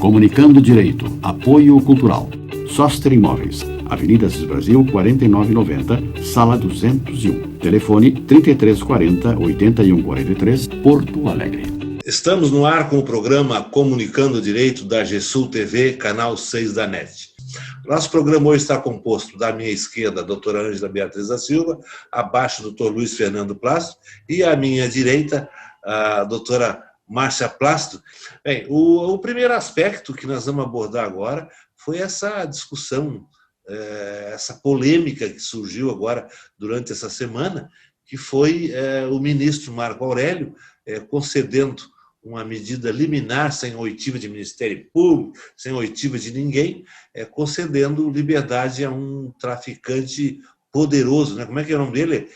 Comunicando Direito. Apoio Cultural. Sostre Imóveis. Avenida Assis Brasil, 4990, Sala 201. Telefone 3340-8143, Porto Alegre. Estamos no ar com o programa Comunicando Direito da GESUL TV, canal 6 da NET. Nosso programa hoje está composto da minha esquerda, a doutora Ângela Beatriz da Silva, abaixo, o doutor Luiz Fernando Plácido, e à minha direita, a doutora Márcia Plácido. Bem, o primeiro aspecto que nós vamos abordar agora foi essa discussão, essa polêmica que surgiu agora durante essa semana, que foi o ministro Marco Aurélio concedendo uma medida liminar, sem oitiva de Ministério Público, sem oitiva de ninguém, concedendo liberdade a um traficante poderoso, né? Como é que é o nome dele?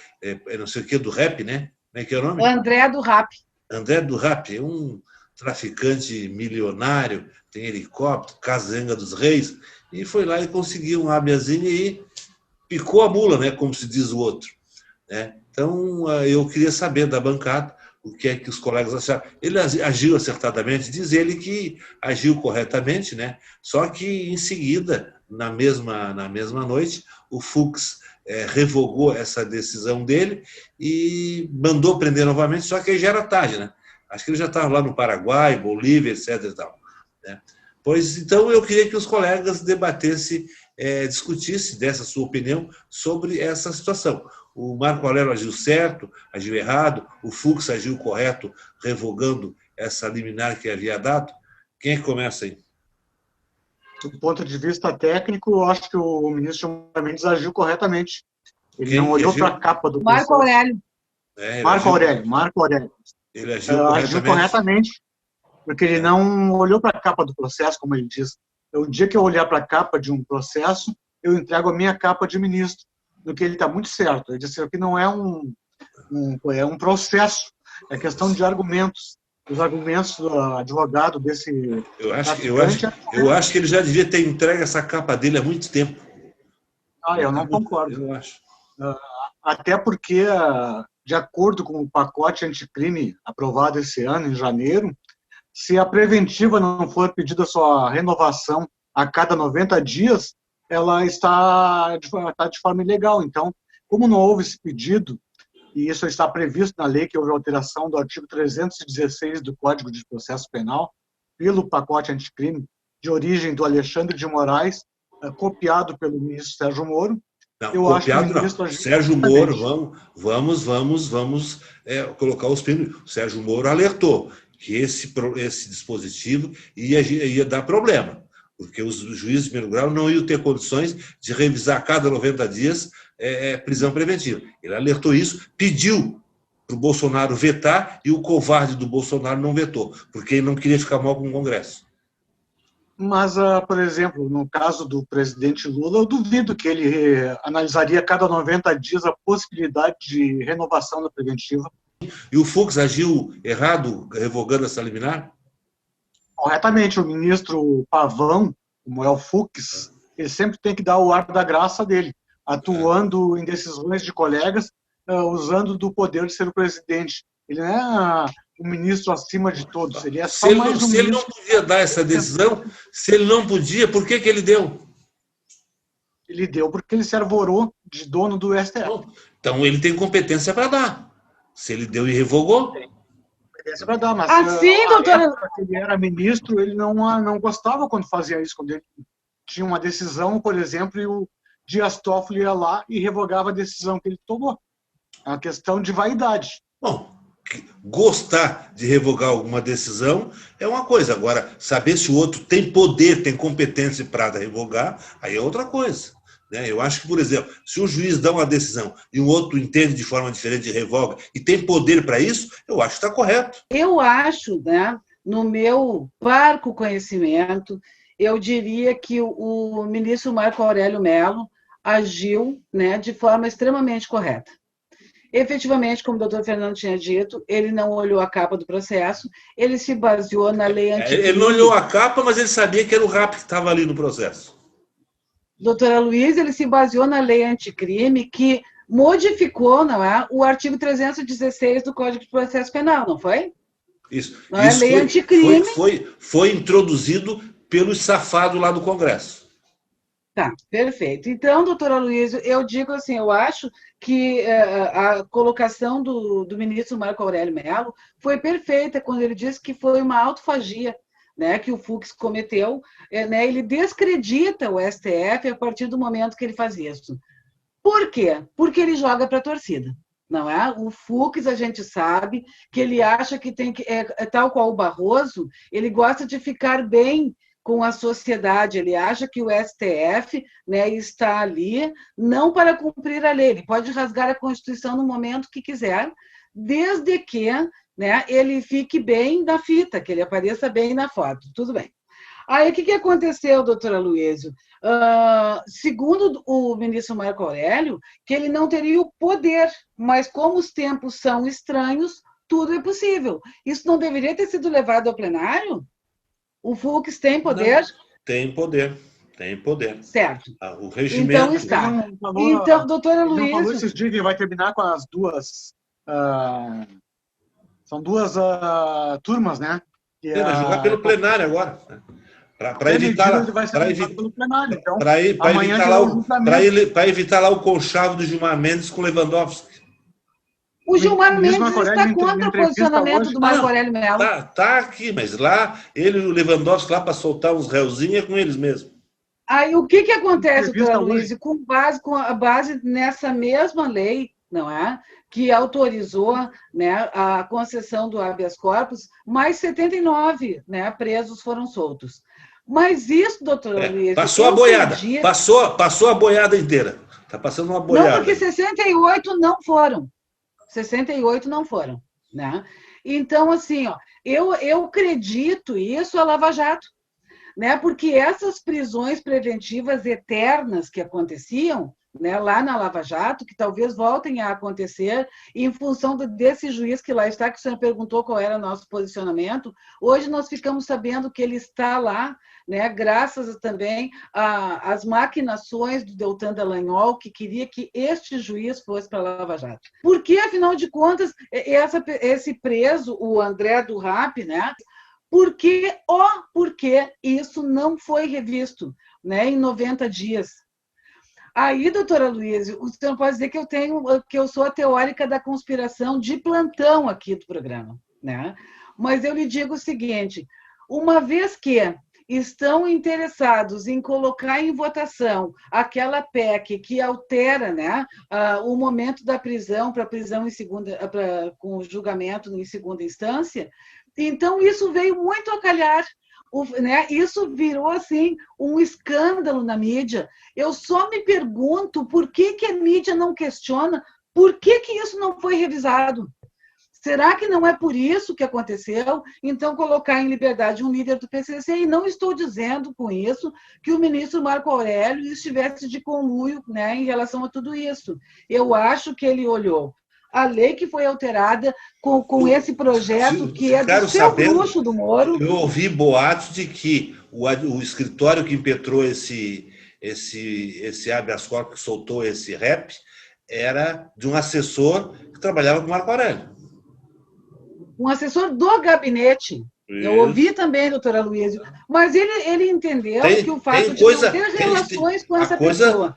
Não sei o que, do rap, né? Como é que é o nome? O André do Rap. André do Rap, é um traficante milionário, tem helicóptero, Casaanga dos Reis, e foi lá e conseguiu um habeazinho e picou a mula, né? Como se diz o outro, né? Então, eu queria saber da bancada o que é que os colegas acharam. Ele agiu acertadamente, diz ele que agiu corretamente, né? Só que, em seguida, na mesma noite, o Fux revogou essa decisão dele e mandou prender novamente, só que aí já era tarde, né? Acho que ele já estava lá no Paraguai, Bolívia, etc. e tal, né? Pois, então, eu queria que os colegas debatessem, discutissem dessa sua opinião sobre essa situação. O Marco Aurélio agiu certo, agiu errado, o Fux agiu correto, revogando essa liminar que havia dado. Quem é que começa aí? Do ponto de vista técnico, eu acho que o ministro Gilmar Mendes agiu corretamente. Ele não olhou para a capa do Marco Aurélio. Marco Aurélio. Ele agiu corretamente, porque ele não olhou para a capa do processo, como ele diz. O dia que eu olhar para a capa de um processo, eu entrego a minha capa de ministro, do que ele está muito certo. Ele disse que não é um processo, é questão de argumentos. Os argumentos do advogado desse... Eu acho que ele já devia ter entregue essa capa dele há muito tempo. Eu não concordo. Eu acho. Até porque, de acordo com o pacote anticrime aprovado esse ano, em janeiro, se a preventiva não for pedida sua renovação a cada 90 dias, ela está de forma ilegal. Então, como não houve esse pedido, e isso está previsto na lei, que houve alteração do artigo 316 do Código de Processo Penal, pelo pacote anticrime, de origem do Alexandre de Moraes, copiado pelo ministro Sérgio Moro. Não, copiado não. Sérgio Moro, vamos colocar os primos. O Sérgio Moro alertou que esse dispositivo ia dar problema, porque os juízes de primeiro grau não iam ter condições de revisar a cada 90 dias prisão preventiva. Ele alertou isso, pediu para o Bolsonaro vetar, e o covarde do Bolsonaro não vetou, porque ele não queria ficar mal com o Congresso. Mas, por exemplo, no caso do presidente Lula, eu duvido que ele analisaria a cada 90 dias a possibilidade de renovação da preventiva. E o Fux agiu errado, revogando essa liminar? Corretamente. O ministro Pavão, como é o Fux, ele sempre tem que dar o ar da graça dele, atuando em decisões de colegas, usando do poder de ser o presidente. Ele não é o ministro acima de todos, ele é só se mais um Se ele não podia dar essa decisão, se ele não podia, por que ele deu? Ele deu porque ele se arvorou de dono do STF. Então ele tem competência para dar. Se ele deu e revogou... Competência para dar, mas assim, doutora... ele era ministro, ele não gostava quando fazia isso, quando ele tinha uma decisão, por exemplo, e o Dias Toffoli ia lá e revogava a decisão que ele tomou. É uma questão de vaidade. Bom, gostar de revogar alguma decisão é uma coisa. Agora, saber se o outro tem poder, tem competência para revogar, aí é outra coisa, né? Eu acho que, por exemplo, se um juiz dá uma decisão e um outro entende de forma diferente e revoga, e tem poder para isso, eu acho que está correto. Eu acho, né, no meu parco conhecimento, eu diria que o ministro Marco Aurélio Mello agiu, né, de forma extremamente correta. Efetivamente, como o doutor Fernando tinha dito, ele não olhou a capa do processo, ele se baseou na lei anticrime. Ele não olhou a capa, mas ele sabia que era o RAP que estava ali no processo. Doutora Luísa, ele se baseou na lei anticrime, que modificou, não é, o artigo 316 do Código de Processo Penal, não foi? Isso. Não é lei anticrime. Foi introduzido pelos safados lá do Congresso. Tá, perfeito. Então, doutora Luísa, eu digo assim, eu acho que a colocação do ministro Marco Aurélio Mello foi perfeita quando ele disse que foi uma autofagia, né, que o Fux cometeu, né, ele descredita o STF a partir do momento que ele faz isso. Por quê? Porque ele joga para a torcida. Não é? O Fux, a gente sabe que ele acha que tem que, tal qual o Barroso, ele gosta de ficar bem com a sociedade, ele acha que o STF, né, está ali não para cumprir a lei, ele pode rasgar a Constituição no momento que quiser, desde que, né, ele fique bem na fita, que ele apareça bem na foto, tudo bem. Aí, o que aconteceu, doutora Luísio? Segundo o ministro Marco Aurélio, que ele não teria o poder, mas como os tempos são estranhos, tudo é possível. Isso não deveria ter sido levado ao plenário? O Fux tem poder? Não, tem poder, tem poder. Certo. O regimento... Então está. Então, doutora Luísa... Ele falou esses dias que vai terminar com as duas... são duas turmas, né? Vai jogar pelo plenário agora. Para evitar lá o conchavo do Gilmar Mendes com Lewandowski. O Gilmar Mendes está contra o posicionamento do Marco Aurélio Mello. Tá aqui, mas lá, ele e o Lewandowski lá para soltar uns réuzinhos é com eles mesmos. Aí o que acontece, doutora Luísa, com a base nessa mesma lei, não é? Que autorizou, né, a concessão do habeas corpus, mais 79, né, presos foram soltos. Mas isso, doutora Luísa... Passou a boiada, passou a boiada inteira. Está passando uma boiada. Não, porque 68 não foram. 68 não foram, né? Então, assim, ó, eu acredito isso a Lava Jato, né? Porque essas prisões preventivas eternas que aconteciam, né, lá na Lava Jato, que talvez voltem a acontecer em função desse juiz que lá está, que o senhor perguntou qual era o nosso posicionamento. Hoje nós ficamos sabendo que ele está lá, né, graças também às maquinações do Deltan Dallagnol, que queria que este juiz fosse para a Lava Jato. Porque, afinal de contas, esse preso, o André do RAP, né, porque isso não foi revisto, né, em 90 dias. Aí, doutora Luísa, o senhor pode dizer que eu sou a teórica da conspiração de plantão aqui do programa, né? Mas eu lhe digo o seguinte, uma vez que estão interessados em colocar em votação aquela PEC que altera, né, o momento da prisão para prisão com julgamento em segunda instância, então isso veio muito a calhar. Né? Isso virou assim um escândalo na mídia. Eu só me pergunto por que a mídia não questiona por que isso não foi revisado. Será que não é por isso que aconteceu? Então, colocar em liberdade um líder do PCC, e não estou dizendo com isso que o ministro Marco Aurélio estivesse de conluio, né, em relação a tudo isso. Eu acho que ele olhou a lei que foi alterada com esse projeto que é do seu luxo do Moro. Eu ouvi boatos de que o escritório que impetrou esse habeas corpus, que soltou esse rap, era de um assessor que trabalhava com o Marco Aurélio. Um assessor do gabinete. Isso. Eu ouvi também, doutora Luísa, mas ele entendeu que o fato de não ter relações com essa pessoa...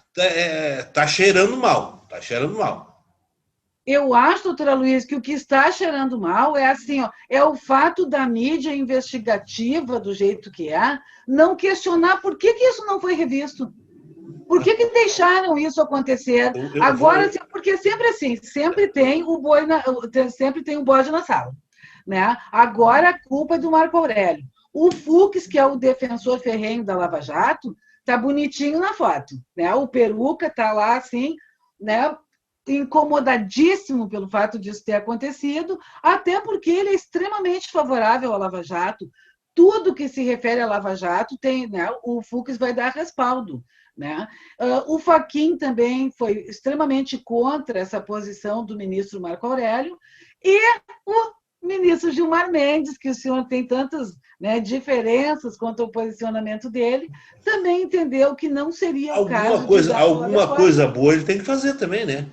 Está cheirando mal, está cheirando mal. Eu acho, doutora Luísa, que o que está cheirando mal é assim, ó, é o fato da mídia investigativa, do jeito que é, não questionar por que isso não foi revisto. Por que deixaram isso acontecer? Agora, porque sempre assim, sempre tem o bode na sala. Né? Agora a culpa é do Marco Aurélio. O Fux, que é o defensor ferrenho da Lava Jato, está bonitinho na foto. Né? O Peruca está lá assim, né? Incomodadíssimo pelo fato disso ter acontecido, até porque ele é extremamente favorável à Lava Jato. Tudo que se refere à Lava Jato tem, né, o Fux vai dar respaldo. Né? O Fachin também foi extremamente contra essa posição do ministro Marco Aurélio, e o ministro Gilmar Mendes, que o senhor tem tantas, né, diferenças quanto ao posicionamento dele, também entendeu que não seria o caso. Alguma coisa boa ele tem que fazer também, né?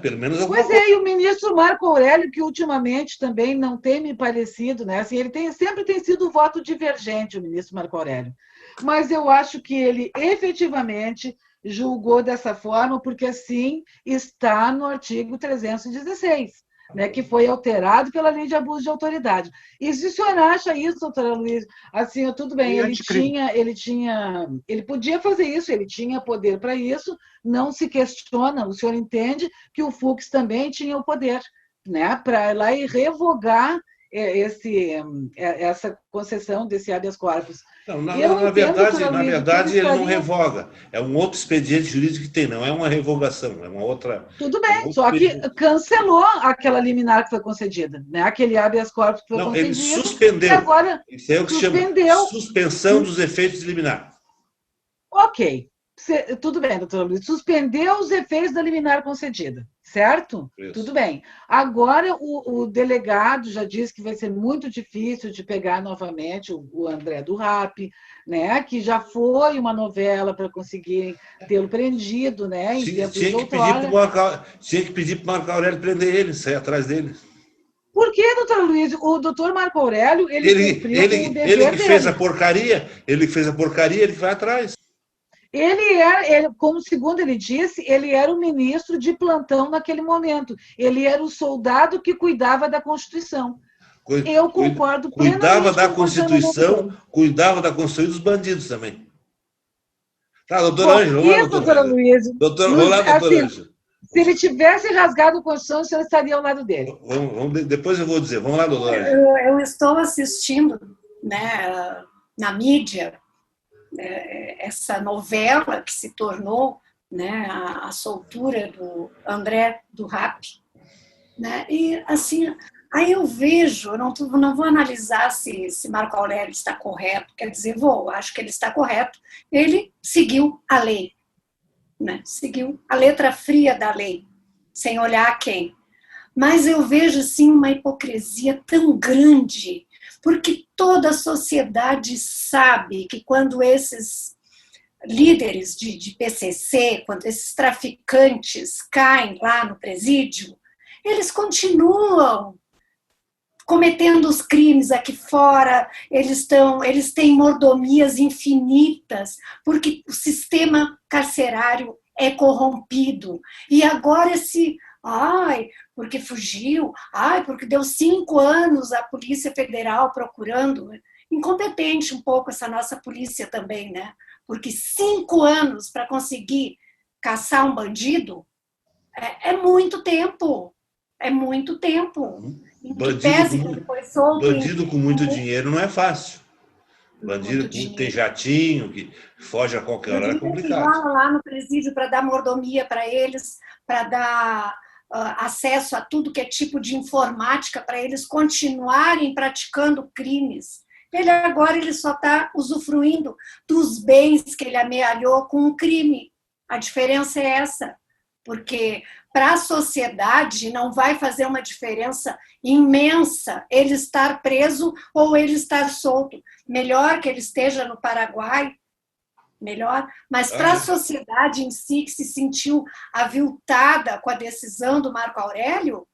Pelo menos alguma Pois coisa. é, e o ministro Marco Aurélio, que ultimamente também não tem me parecido, né? Assim, sempre tem sido voto divergente, o ministro Marco Aurélio. Mas eu acho que ele efetivamente julgou dessa forma, porque assim está no artigo 316, né, que foi alterado pela lei de abuso de autoridade. E se o senhor acha isso, doutora Luiz, assim, tudo bem, ele podia fazer isso, ele tinha poder para isso, não se questiona, o senhor entende que o Fux também tinha o poder, né, para ir lá e revogar essa concessão desse habeas corpus. Não, Eu entendo, doutora na Luiz, que ele verdade, ele não estaria. revoga. É um outro expediente jurídico que tem, não é uma revogação, é uma outra. Tudo É um bem, outro só que expediente. cancelou aquela liminar que foi concedida, né? Aquele habeas corpus que foi Não, ele concedido, e suspendeu. agora Isso é o que se chama suspendeu. suspensão dos efeitos de liminar. Ok, tudo bem, doutora Luiz. Suspendeu os efeitos da liminar concedida, certo? Isso. Tudo bem. Agora, o delegado já disse que vai ser muito difícil de pegar novamente o André do Rap, né? Que já foi uma novela para conseguir tê-lo prendido, né? Em tempos de outrora. Tinha que pedir para o Marco Aurélio prender ele, sair atrás dele. Por que, doutora Luiz? O doutor Marco Aurélio, ele cumpriu com o Ele dever que fez a dele. porcaria, ele que vai atrás. Como segundo ele disse, ele era o ministro de plantão naquele momento. Ele era o soldado que cuidava da Constituição. Eu concordo Cuidava plenamente da com o posicionamento Constituição, dele. cuidava da Constituição e dos bandidos também. Tá, doutora Bom, Ângela, vamos lá, e, doutora doutora Ângela. Luiz, Vamos lá, doutora assim, Ângela. se ele tivesse rasgado a Constituição, o senhor estaria ao lado dele. Depois eu vou dizer. Vamos lá, doutora Ângela. Eu estou assistindo, né, na mídia, essa novela que se tornou, né, a soltura do André do Rap, né, e assim, aí eu vejo, eu não vou analisar se Marco Aurélio está correto, quer dizer, acho que ele está correto, ele seguiu a lei, né, seguiu a letra fria da lei, sem olhar a quem. Mas eu vejo, sim, uma hipocrisia tão grande, porque toda a sociedade sabe que quando esses líderes de PCC, quando esses traficantes caem lá no presídio, eles continuam cometendo os crimes aqui fora, eles têm mordomias infinitas, porque o sistema carcerário é corrompido. E agora porque fugiu, porque deu 5 anos a Polícia Federal procurando. Incompetente um pouco essa nossa polícia também, né? Porque 5 anos para conseguir caçar um bandido é muito tempo. É muito tempo. Em que pese que ele foi solto. Bandido com muito dinheiro não é fácil. Bandido que tem jatinho, que foge a qualquer hora, é complicado. Lá no presídio para dar mordomia para eles, para dar acesso a tudo que é tipo de informática, para eles continuarem praticando crimes. Ele só está usufruindo dos bens que ele amealhou com o crime. A diferença é essa, porque para a sociedade não vai fazer uma diferença imensa ele estar preso ou ele estar solto. Melhor que ele esteja no Paraguai, melhor, mas para a sociedade em si, que se sentiu aviltada com a decisão do Marco Aurélio,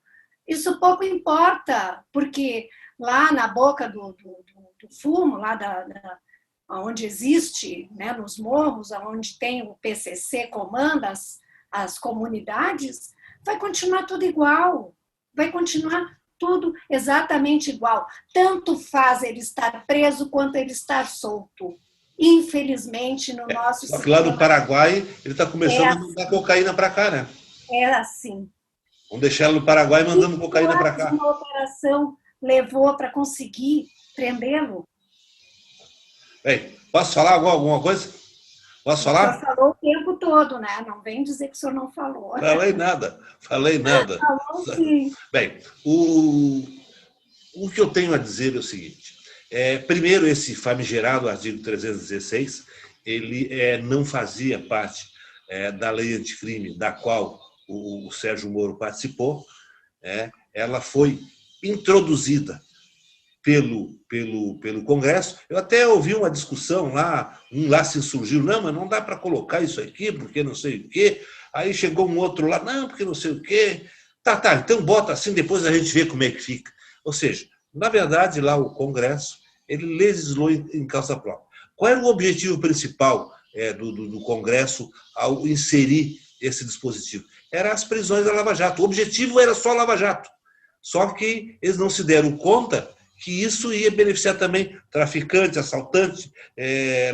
isso pouco importa, porque lá na boca do fumo, lá onde existe, né, nos morros, onde tem o PCC, comanda as comunidades, vai continuar tudo igual, vai continuar tudo exatamente igual. Tanto faz ele estar preso quanto ele estar solto. Infelizmente, no nosso sistema... Só que lá no Paraguai, ele está começando a mandar cocaína para cá, né? É assim. Vamos deixar ela no Paraguai mandando cocaína para cá. Uma operação levou para conseguir prendê-lo. Bem, posso falar alguma coisa? Posso falar? O senhor falou o tempo todo, né? Não vem dizer que o senhor não falou. Falei nada. Falou sim. Bem, o que eu tenho a dizer é o seguinte. Primeiro, esse famigerado artigo 316, ele não fazia parte da lei anticrime, da qual o Sérgio Moro participou. Ela foi introduzida pelo Congresso. Eu até ouvi uma discussão lá, lá se insurgiu, não, mas não dá para colocar isso aqui, porque não sei o quê. Aí chegou um outro lá, não, porque não sei o quê. Tá, então bota assim, depois a gente vê como é que fica. Ou seja, na verdade, lá o Congresso, ele legislou em causa própria. Qual era o objetivo principal do Congresso ao inserir esse dispositivo? Era as prisões da Lava Jato. O objetivo era só Lava Jato. Só que eles não se deram conta que isso ia beneficiar também traficante, assaltante,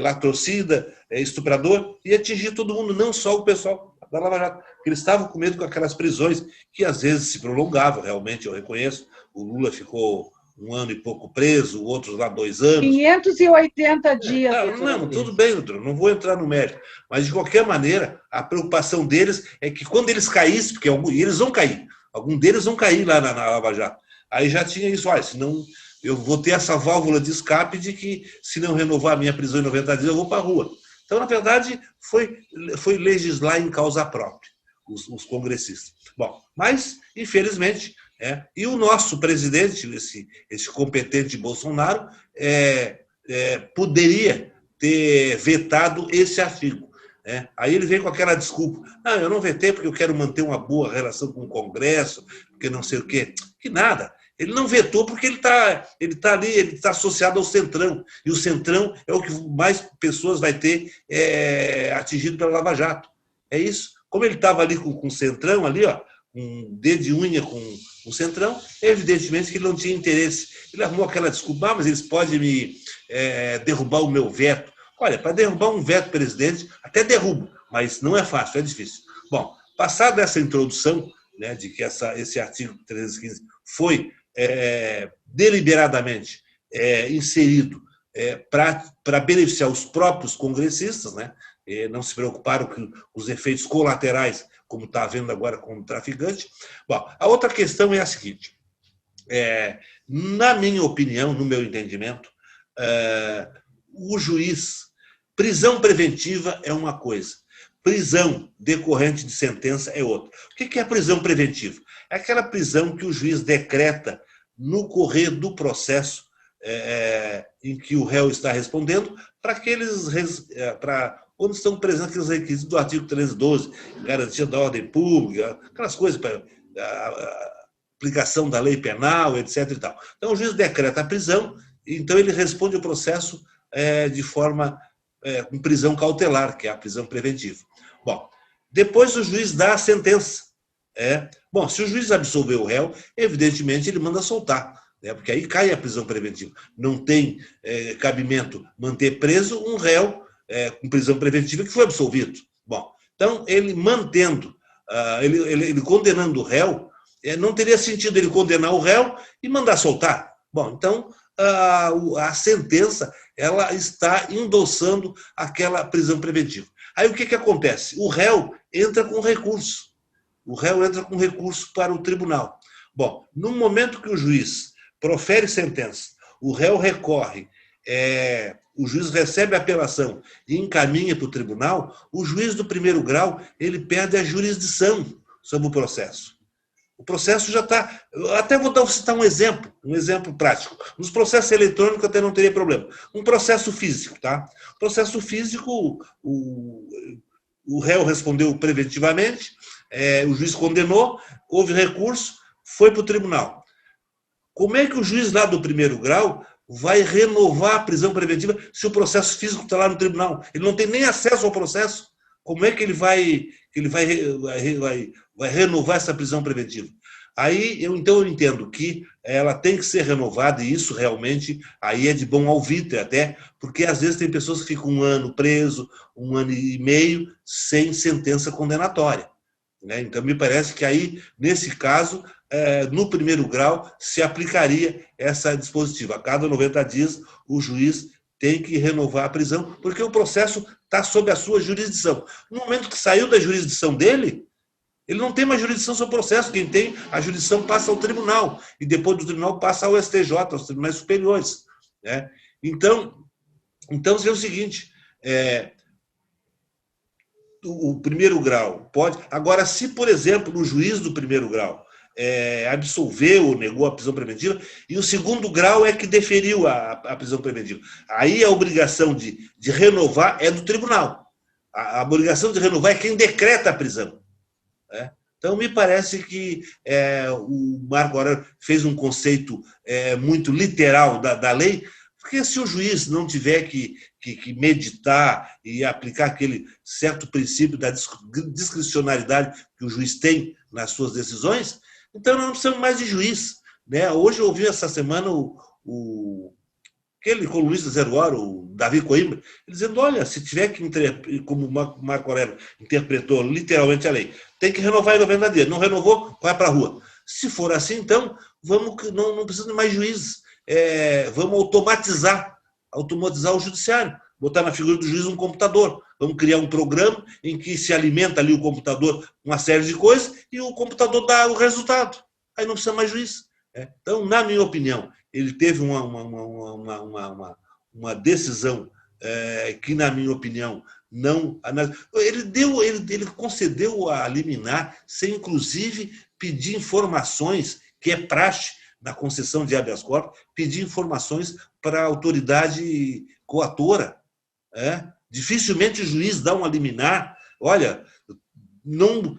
latrocida, estuprador, e atingir todo mundo, não só o pessoal da Lava Jato. Eles estavam com medo com aquelas prisões que às vezes se prolongavam, realmente, eu reconheço. O Lula ficou 1 ano e pouco preso, outros lá 2 anos. 580 dias. Não, tudo bem, doutor, não vou entrar no mérito. Mas, de qualquer maneira, a preocupação deles é que quando eles caíssem, porque eles vão cair, algum deles vão cair lá na Lava Jato. Aí já tinha isso, senão eu vou ter essa válvula de escape de que, se não renovar a minha prisão em 90 dias, eu vou para a rua. Então, na verdade, foi legislar em causa própria, os congressistas. Bom, mas, infelizmente, e o nosso presidente, esse competente Bolsonaro, poderia ter vetado esse artigo. Aí ele vem com aquela desculpa, eu não vetei porque eu quero manter uma boa relação com o Congresso, porque não sei o quê. Que nada. Ele não vetou porque ele tá ali, ele está associado ao Centrão. E o Centrão é o que mais pessoas vai ter atingido pela Lava Jato. É isso. Como ele estava ali com o Centrão, ali, um dedo de unha com o Centrão, evidentemente que ele não tinha interesse. Ele arrumou aquela desculpa, mas eles podem me derrubar o meu veto. Olha, para derrubar um veto presidente, até derruba, mas não é fácil, é difícil. Bom, passada essa introdução, de que esse artigo 315 foi deliberadamente inserido para beneficiar os próprios congressistas, não se preocuparam com os efeitos colaterais, como está havendo agora com o traficante. Bom, a outra questão é a seguinte, na minha opinião, no meu entendimento, o juiz, prisão preventiva é uma coisa, prisão decorrente de sentença é outra. O que é a prisão preventiva? É aquela prisão que o juiz decreta no correr do processo em que o réu está respondendo, para quando estão presentes aqueles requisitos do artigo 312, garantia da ordem pública, aquelas coisas para aplicação da lei penal, etc. E tal. Então, o juiz decreta a prisão, então ele responde o processo de forma com prisão cautelar, que é a prisão preventiva. Bom, depois o juiz dá a sentença. Bom, se o juiz absolver o réu, evidentemente ele manda soltar, porque aí cai a prisão preventiva. Não tem cabimento manter preso um réu com prisão preventiva que foi absolvido. Bom, então ele mantendo, ele condenando o réu, não teria sentido ele condenar o réu e mandar soltar. Bom, então a sentença ela está endossando aquela prisão preventiva. Aí o que acontece? O réu entra com recurso. O réu entra com recurso para o tribunal. Bom, no momento que o juiz profere sentença, o réu recorre, o juiz recebe a apelação e encaminha para o tribunal, o juiz do primeiro grau ele perde a jurisdição sobre o processo. O processo já está... Até vou citar um exemplo prático. Nos processos eletrônicos até não teria problema. Um processo físico, tá? Processo físico, o réu respondeu preventivamente, o juiz condenou, houve recurso, foi para o tribunal. Como é que o juiz lá do primeiro grau vai renovar a prisão preventiva se o processo físico está lá no tribunal? Ele não tem nem acesso ao processo. Como é que ele vai renovar essa prisão preventiva? Aí, então, eu entendo que ela tem que ser renovada, e isso realmente aí é de bom alvitre até, porque às vezes tem pessoas que ficam 1 ano preso, 1 ano e meio, sem sentença condenatória. Então, me parece que aí, nesse caso, no primeiro grau, se aplicaria essa dispositiva. A cada 90 dias, o juiz tem que renovar a prisão, porque o processo está sob a sua jurisdição. No momento que saiu da jurisdição dele, ele não tem mais jurisdição sobre o processo. Quem tem a jurisdição passa ao tribunal, e depois do tribunal passa ao STJ, aos tribunais superiores. Então é o seguinte, o primeiro grau pode... Agora, se, por exemplo, o juiz do primeiro grau absolveu ou negou a prisão preventiva, e o segundo grau é que deferiu a prisão preventiva, aí a obrigação de renovar é do tribunal. A obrigação de renovar é quem decreta a prisão. né? Então, me parece que o Marco Aurélio fez um conceito muito literal da lei, porque se o juiz não tiver que meditar e aplicar aquele certo princípio da discricionariedade que o juiz tem nas suas decisões, então nós não precisamos mais de juiz, né? Hoje eu ouvi essa semana aquele colunista Zero Hora, o Davi Coimbra, dizendo, olha, se tiver que, como o Marco Aurélio interpretou literalmente a lei, tem que renovar em 90 dias. Não renovou, vai para a rua. Se for assim, então, não precisa de mais juízes. Vamos automatizar o judiciário. Botar na figura do juiz um computador. Vamos criar um programa em que se alimenta ali o computador uma série de coisas e o computador dá o resultado. Aí não precisa mais juiz. Então, na minha opinião, ele teve uma decisão que, na minha opinião, não... Ele concedeu a liminar sem, inclusive, pedir informações, que é praxe na concessão de habeas corpus, pedir informações para a autoridade coatora. Dificilmente o juiz dá uma liminar. Olha,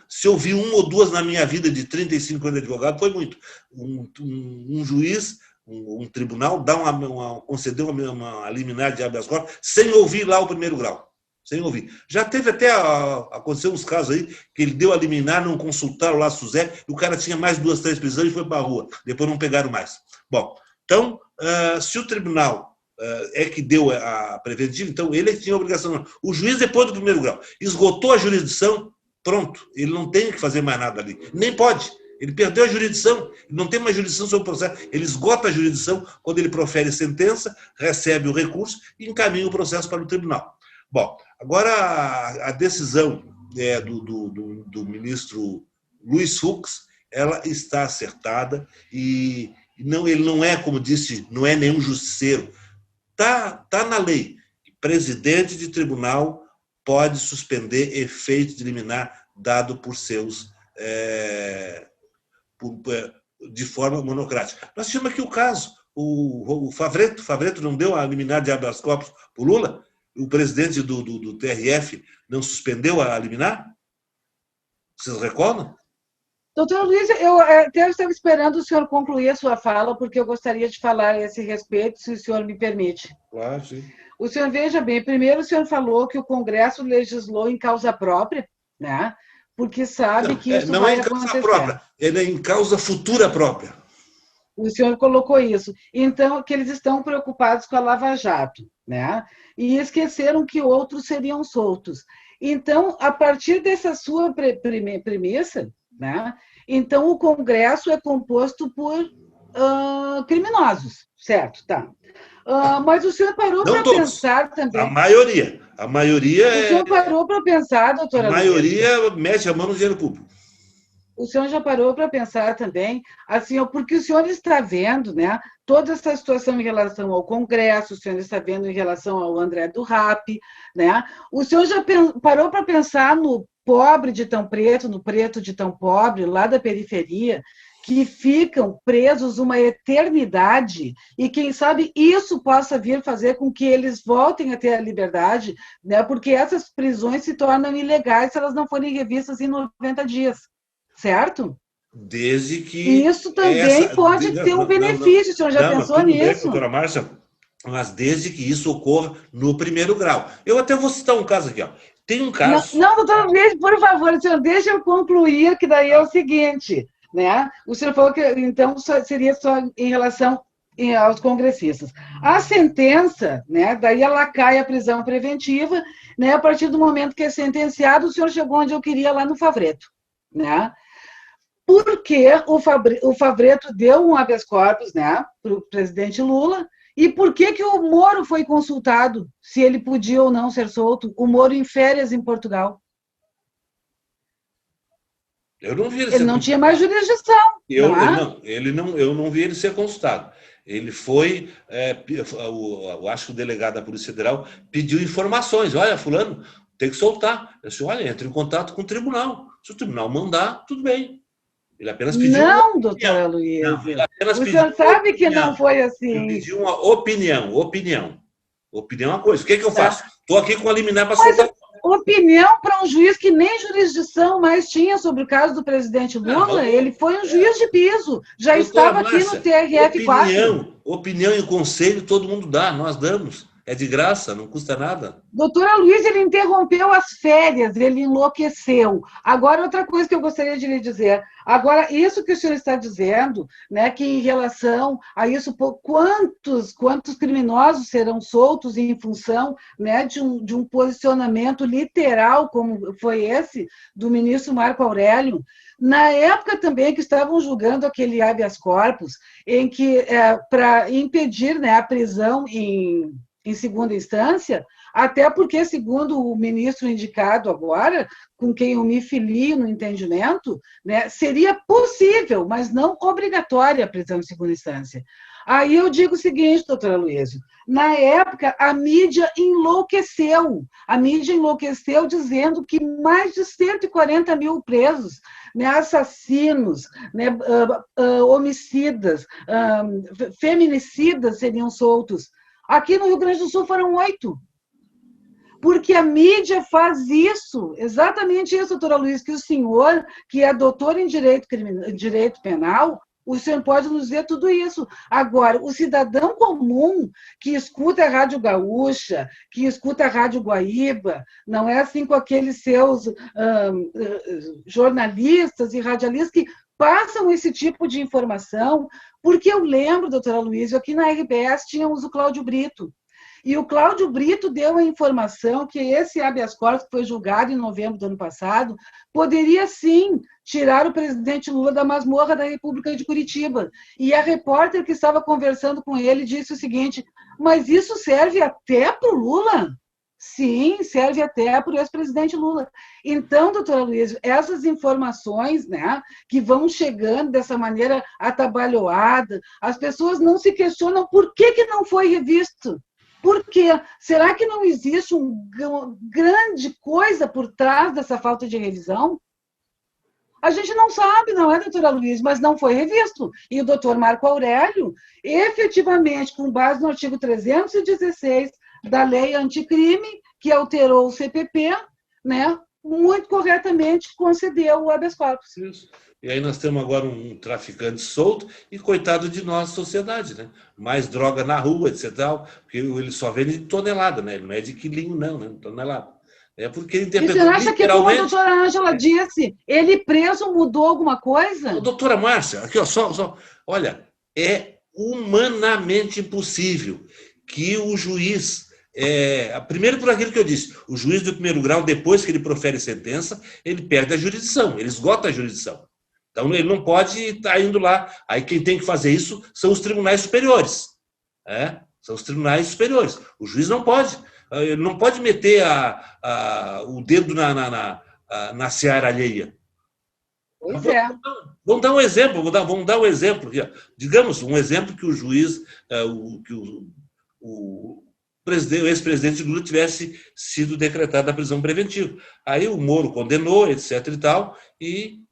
se eu vi uma ou duas na minha vida de 35 anos de advogado, foi muito. Um juiz, um tribunal, concedeu uma liminar de habeas corpus sem ouvir lá o primeiro grau. Sem ouvir. Já teve até, aconteceu uns casos aí, que ele deu a liminar, não consultaram lá a Suzé, e o cara tinha mais 2, 3 prisões e foi para a rua. Depois não pegaram mais. Bom, então, se o tribunal que deu a preventiva, então ele tinha a obrigação. O juiz, depois do primeiro grau, esgotou a jurisdição, pronto, ele não tem que fazer mais nada ali. Nem pode. Ele perdeu a jurisdição, ele não tem mais jurisdição sobre o processo. Ele esgota a jurisdição quando ele profere sentença, recebe o recurso e encaminha o processo para o tribunal. Bom, agora a decisão do ministro Luiz Fux, ela está acertada e ele não é, como disse, não é nenhum justiceiro. Tá na lei. Presidente de tribunal pode suspender efeito de liminar dado por seus de forma monocrática. Nós tivemos aqui o caso, o Favreto não deu a liminar de habeas corpus para o Lula? O presidente do TRF não suspendeu a liminar? Vocês recordam? Doutor Luiz, eu até estava esperando o senhor concluir a sua fala, porque eu gostaria de falar a esse respeito, se o senhor me permite. Claro, sim. O senhor, veja bem, primeiro o senhor falou que o Congresso legislou em causa própria, né? Porque sabe que isso não vai é em causa acontecer. Própria, ele é em causa futura própria. O senhor colocou isso. Então, que eles estão preocupados com a Lava Jato, né? E esqueceram que outros seriam soltos. Então, a partir dessa sua premissa, né? Então, o Congresso é composto por criminosos, certo? Tá. Mas o senhor parou para pensar também... A maioria. O senhor parou para pensar, doutora Luísa? A maioria mete a mão no dinheiro público. O senhor já parou para pensar também, assim, porque o senhor está vendo, né, toda essa situação em relação ao Congresso, o senhor está vendo em relação ao André do Rap, né? O senhor já parou para pensar no pobre de tão preto, no preto de tão pobre, lá da periferia, que ficam presos uma eternidade e, quem sabe, isso possa vir fazer com que eles voltem a ter a liberdade, né? Porque essas prisões se tornam ilegais se elas não forem revistas em 90 dias. Certo? Desde que... E isso também pode ter um benefício, o senhor já pensou nisso? Bem, doutora Márcia, mas desde que isso ocorra no primeiro grau. Eu até vou citar um caso aqui. Ó. Tem um caso... Não, doutor Luiz, por favor, o senhor deixa eu concluir, que daí é o seguinte, né? O senhor falou que, então, seria só em relação aos congressistas. A sentença, né, daí ela cai a prisão preventiva, né, a partir do momento que é sentenciado, o senhor chegou onde eu queria, lá no Favreto, né? Porque o Favreto deu um habeas corpus, né, para o presidente Lula, e por que o Moro foi consultado, se ele podia ou não ser solto, o Moro em férias em Portugal? Eu não vi ele não tinha mais jurisdição. Eu não vi ele ser consultado. Ele foi, eu acho que o delegado da Polícia Federal pediu informações. Olha, fulano, tem que soltar. Eu disse, olha, entre em contato com o tribunal. Se o tribunal mandar, tudo bem. Ele apenas pediu doutora Luísa. O senhor sabe que não foi assim. Ele pediu uma opinião. Opinião é uma coisa. O que eu faço? Estou aqui com a liminar para soltar. opinião para um juiz que nem jurisdição mais tinha sobre o caso do presidente Lula. Ele foi um juiz de piso, já estava aqui no TRF4. Opinião e conselho todo mundo dá, nós damos. É de graça, não custa nada. Doutora Luiz, ele interrompeu as férias, ele enlouqueceu. Agora, outra coisa que eu gostaria de lhe dizer. Agora, isso que o senhor está dizendo, né, que em relação a isso, quantos criminosos serão soltos em função, né, de um posicionamento literal, como foi esse do ministro Marco Aurélio, na época também que estavam julgando aquele habeas corpus, em que, para impedir, né, a prisão em segunda instância, até porque, segundo o ministro indicado agora, com quem eu me filio no entendimento, né, seria possível, mas não obrigatória a prisão em segunda instância. Aí eu digo o seguinte, doutora Luísio, na época a mídia enlouqueceu dizendo que mais de 140 mil presos, né, assassinos, né, homicidas, feminicidas seriam soltos. Aqui no Rio Grande do Sul foram 8. Porque a mídia faz isso, exatamente isso, doutora Luiz, que o senhor, que é doutor em direito penal, o senhor pode nos dizer tudo isso. Agora, o cidadão comum que escuta a Rádio Gaúcha, que escuta a Rádio Guaíba, não é assim com aqueles seus jornalistas e radialistas que passam esse tipo de informação, porque eu lembro, doutora Luísa, aqui na RBS tínhamos o Cláudio Brito, e o Cláudio Brito deu a informação que esse habeas corpus, que foi julgado em novembro do ano passado, poderia sim tirar o presidente Lula da masmorra da República de Curitiba. E a repórter que estava conversando com ele disse o seguinte, mas isso serve até para o Lula? Sim, serve até para o ex-presidente Lula. Então, doutora Luísa, essas informações, né, que vão chegando dessa maneira atabalhoada, as pessoas não se questionam por que não foi revisto. Por quê? Será que não existe uma grande coisa por trás dessa falta de revisão? A gente não sabe, não é, doutora Luísa, mas não foi revisto. E o doutor Marco Aurélio, efetivamente, com base no artigo 316 da lei anticrime, que alterou o CPP, né, muito corretamente concedeu o habeas corpus. Isso. E aí nós temos agora um traficante solto e coitado de nós, sociedade, né? Mais droga na rua, etc. Porque ele só vende de tonelada, né? Ele não é de quilinho, não, né? Tonelada. É porque ele interpretou literalmente... E você acha que, como a doutora Ângela É. disse, ele preso mudou alguma coisa? Doutora Márcia, aqui, ó, olha, é humanamente impossível que o juiz... primeiro por aquilo que eu disse, o juiz do primeiro grau, depois que ele profere sentença, ele perde a jurisdição, ele esgota a jurisdição. Então, ele não pode estar indo lá. Aí quem tem que fazer isso são os tribunais superiores. São os tribunais superiores. O juiz não pode. Ele não pode meter o dedo na seara alheia. Pois é. Vamos dar um exemplo. Vamos dar um exemplo. Digamos, um exemplo que o juiz, o ex-presidente Lula tivesse sido decretado a prisão preventiva. Aí o Moro condenou, etc. e tal, e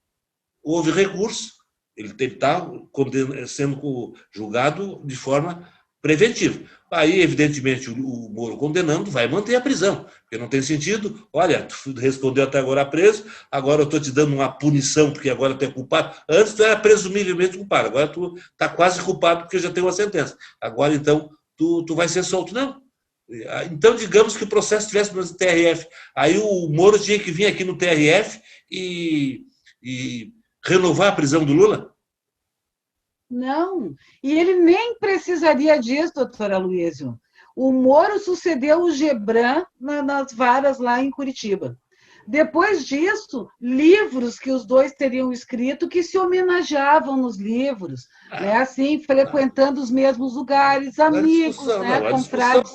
houve recurso, ele está sendo julgado de forma preventiva. Aí, evidentemente, o Moro condenando vai manter a prisão, porque não tem sentido, olha, tu respondeu até agora preso, agora eu estou te dando uma punição, porque agora tu é culpado. Antes tu era presumivelmente culpado, agora tu está quase culpado porque já tem uma sentença. Agora, então, tu vai ser solto. Não. Então, digamos que o processo estivesse no TRF, aí o Moro tinha que vir aqui no TRF e renovar a prisão do Lula? Não, e ele nem precisaria disso, doutora Luísio. O Moro sucedeu o Gebran nas varas lá em Curitiba. Depois disso, livros que os dois teriam escrito que se homenageavam nos livros, né, assim, frequentando os mesmos lugares, amigos, né, confrades.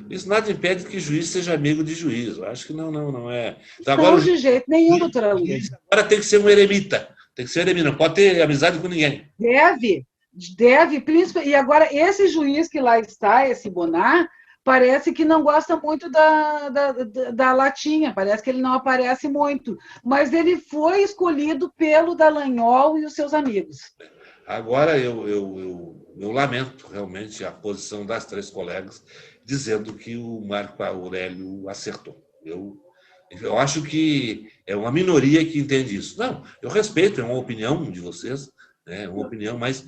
Isso nada impede que juiz seja amigo de juiz. Eu acho que não é. Então, agora, não, de jeito nenhum, doutora Luísa. Agora tem que ser um eremita. Tem que ser eremita, não pode ter amizade com ninguém. Deve, principalmente. E agora, esse juiz que lá está, esse Bonar, parece que não gosta muito da latinha, parece que ele não aparece muito. Mas ele foi escolhido pelo Dallagnol e os seus amigos. Agora, eu lamento realmente a posição das três colegas dizendo que o Marco Aurélio acertou. Eu acho que é uma minoria que entende isso. Não, eu respeito, é uma opinião de vocês, né? Uma opinião, mas,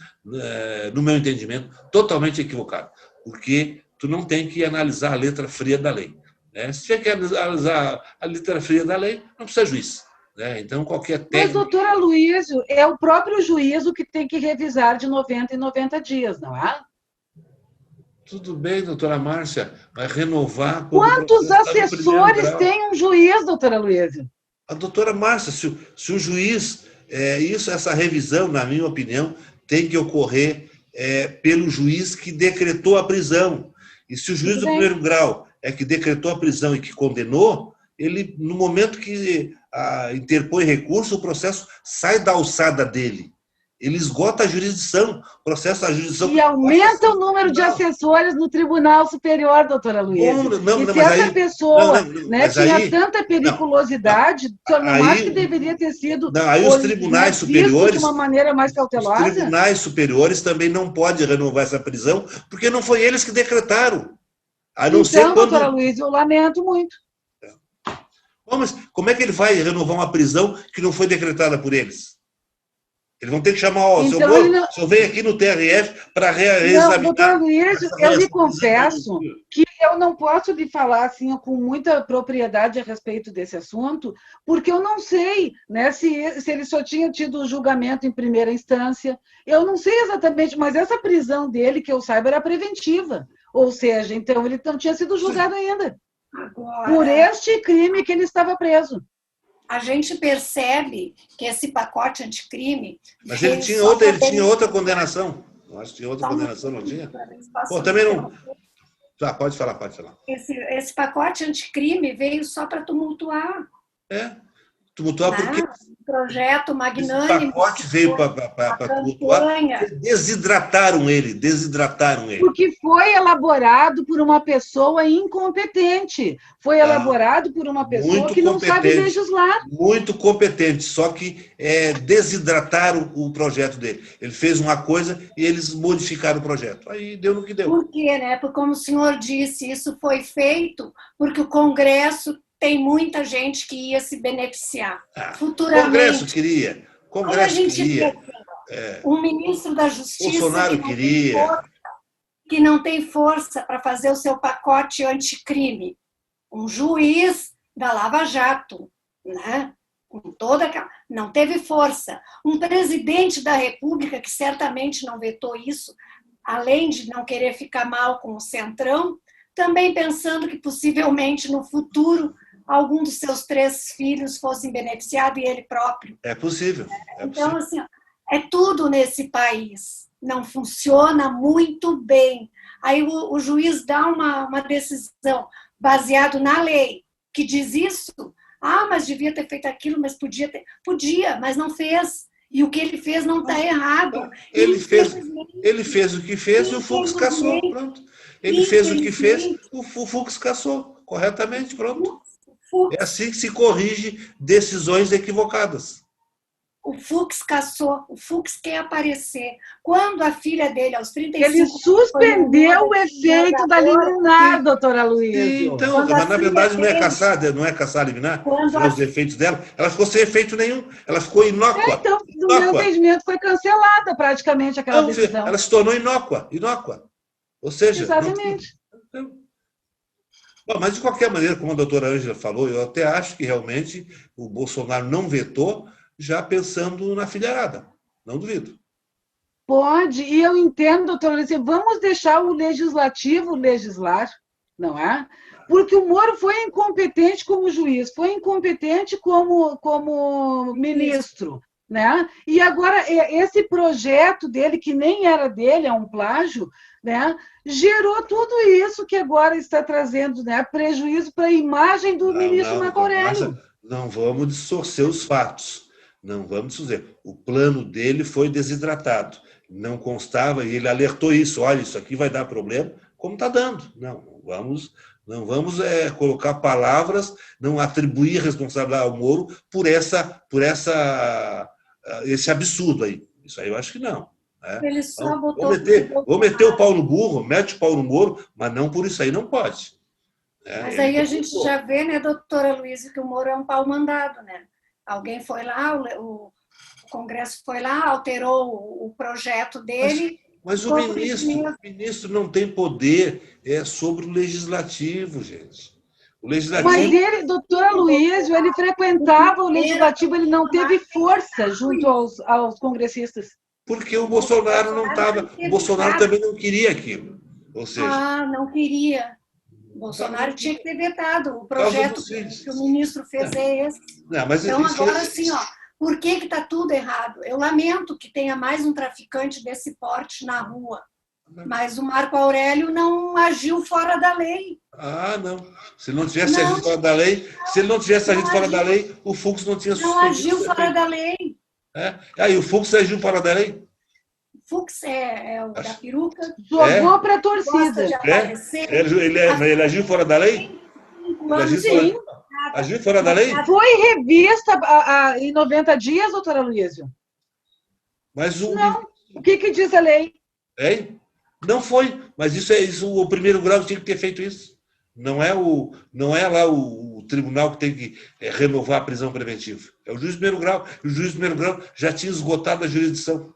no meu entendimento, totalmente equivocada, porque tu não tem que analisar a letra fria da lei. Né? Se tiver que analisar a letra fria da lei, não precisa juiz. Né? Então, qualquer Mas, técnico... doutor Aloysio, é o próprio juízo que tem que revisar de 90 em 90 dias, não é? Tudo bem, doutora Márcia, mas renovar... Quantos assessores assessores tem um juiz, doutor Aloysio? A doutora Márcia, se o juiz... essa revisão, na minha opinião, tem que ocorrer pelo juiz que decretou a prisão. E se o juiz do primeiro grau é que decretou a prisão e que condenou, ele, no momento que interpõe recurso, o processo sai da alçada dele. Ele esgota a jurisdição, o processo da jurisdição... E aumenta o número de assessores no Tribunal Superior, doutora Luísa. E se essa pessoa tinha tanta periculosidade, o senhor não acha que deveria ter sido aí os tribunais superiores, de uma maneira mais cautelosa? Os tribunais superiores também não podem renovar essa prisão, porque não foi eles que decretaram. A não ser quando... doutora Luísa, eu lamento muito. Bom, mas como é que ele vai renovar uma prisão que não foi decretada por eles? Eles vão ter que chamar, o senhor vem aqui no TRF para reexaminar. Não, doutor Luiz, eu lhe confesso que eu não posso lhe falar assim, com muita propriedade a respeito desse assunto, porque eu não sei, né, se ele só tinha tido o julgamento em primeira instância. Eu não sei exatamente, mas essa prisão dele, que eu saiba, era preventiva. Ou seja, então ele não tinha sido julgado ainda. Agora, por este crime que ele estava preso. A gente percebe que esse pacote anticrime... Mas ele tinha outra condenação. Eu acho que tinha outra condenação, não tinha? Pô, também não... Tá, pode falar. Esse pacote anticrime veio só para tumultuar. Tumultuar porque... projeto magnânimo... Esse pacote veio para tumultuar. Desidrataram ele. Porque foi elaborado por uma pessoa incompetente. Foi elaborado por uma pessoa que não sabe legislar. Muito competente, só que desidrataram o projeto dele. Ele fez uma coisa e eles modificaram o projeto. Aí deu no que deu. Por quê, né? Porque, como o senhor disse, isso foi feito porque o Congresso tem muita gente que ia se beneficiar futuramente. O Congresso queria. Um ministro da Justiça Bolsonaro que não tem força para fazer o seu pacote anticrime. Um juiz da Lava Jato, né? Com toda aquela... não teve força. Um presidente da República, que certamente não vetou isso, além de não querer ficar mal com o Centrão, também pensando que possivelmente no futuro algum dos seus 3 filhos fossem beneficiados e ele próprio. É possível. Então, assim, é tudo nesse país. Não funciona muito bem. Aí o juiz dá uma decisão baseado na lei, que diz isso. Mas devia ter feito aquilo, mas podia ter. Podia, mas não fez. E o que ele fez não está errado. Ele fez o que fez e o Fux cassou. Pronto. Ele fez o que fez, o Fux cassou. Corretamente, pronto. É assim que se corrige decisões equivocadas. O Fux cassou, o Fux quer aparecer. Quando a filha dele, aos 35 anos... Ele suspendeu o efeito da liminar, doutora Luísa. Então, mas na verdade não é caçar liminar, os efeitos dela. Ela ficou sem efeito nenhum, ela ficou inócua. Então, no meu entendimento, foi cancelada praticamente aquela decisão. Ela se tornou inócua. Ou seja... Exatamente. Bom, mas, de qualquer maneira, como a doutora Ângela falou, eu até acho que realmente o Bolsonaro não vetou, já pensando na filharada. Não duvido. Pode, e eu entendo, doutora Alice, vamos deixar o legislativo legislar, não é? Porque o Moro foi incompetente como juiz, foi incompetente como ministro, né? E agora, esse projeto dele, que nem era dele, é um plágio, né? Gerou tudo isso que agora está trazendo, né? Prejuízo para a imagem do ministro Marco Aurélio. Não vamos distorcer os fatos. Não vamos dizer. O plano dele foi desidratado. Não constava, e ele alertou isso. Olha, isso aqui vai dar problema, como está dando. Não vamos colocar palavras, não atribuir responsabilidade ao Moro por esse absurdo aí. Isso aí eu acho que não. Né? Ele só botou... Vou meter o pau no burro, mete o pau no Moro, mas não por isso aí não pode. Mas aí a gente já vê, né, doutora Luísa, que o Moro é um pau mandado, né? Alguém foi lá, o Congresso foi lá, alterou o projeto dele. Mas o ministro não tem poder sobre o legislativo, gente. O legislativo... Mas ele, doutora Luísa, ele frequentava o legislativo, ele não teve força junto aos congressistas. Porque o Bolsonaro não estava... O Bolsonaro também não queria aquilo. Ou seja... não queria. O Bolsonaro tinha que ter vetado. O projeto que o ministro fez é esse. Não, mas então, agora, assim, por que está tudo errado? Eu lamento que tenha mais um traficante desse porte na rua, mas o Marco Aurélio não agiu fora da lei. Não. Se ele não tivesse agido fora da lei, o Fux não tinha... Não agiu fora da lei. E o Fux agiu fora da lei? Fux é o da peruca. Jogou para a torcida. Ele agiu fora da lei? Sim. Agiu fora da lei? Foi revista em 90 dias, doutora Luísa? Não. O que diz a lei? Não foi. Mas isso, o primeiro grau tinha que ter feito isso. Não é lá o tribunal que tem que renovar a prisão preventiva. É o juiz de primeiro grau. E o juiz de primeiro grau já tinha esgotado a jurisdição.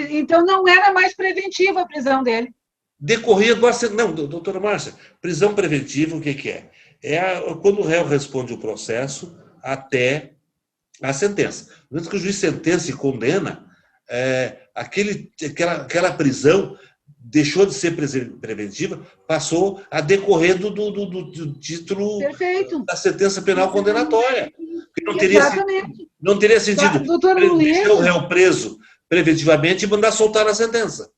Então não era mais preventiva a prisão dele. Decorria do assento. Não, doutora Márcia, prisão preventiva, o que é? Quando o réu responde o processo até a sentença. Antes que o juiz sentença e condena, aquela prisão deixou de ser preventiva, passou a decorrer do título da sentença penal condenatória. Não teria sentido deixar o réu preso preventivamente e mandar soltar a sentença.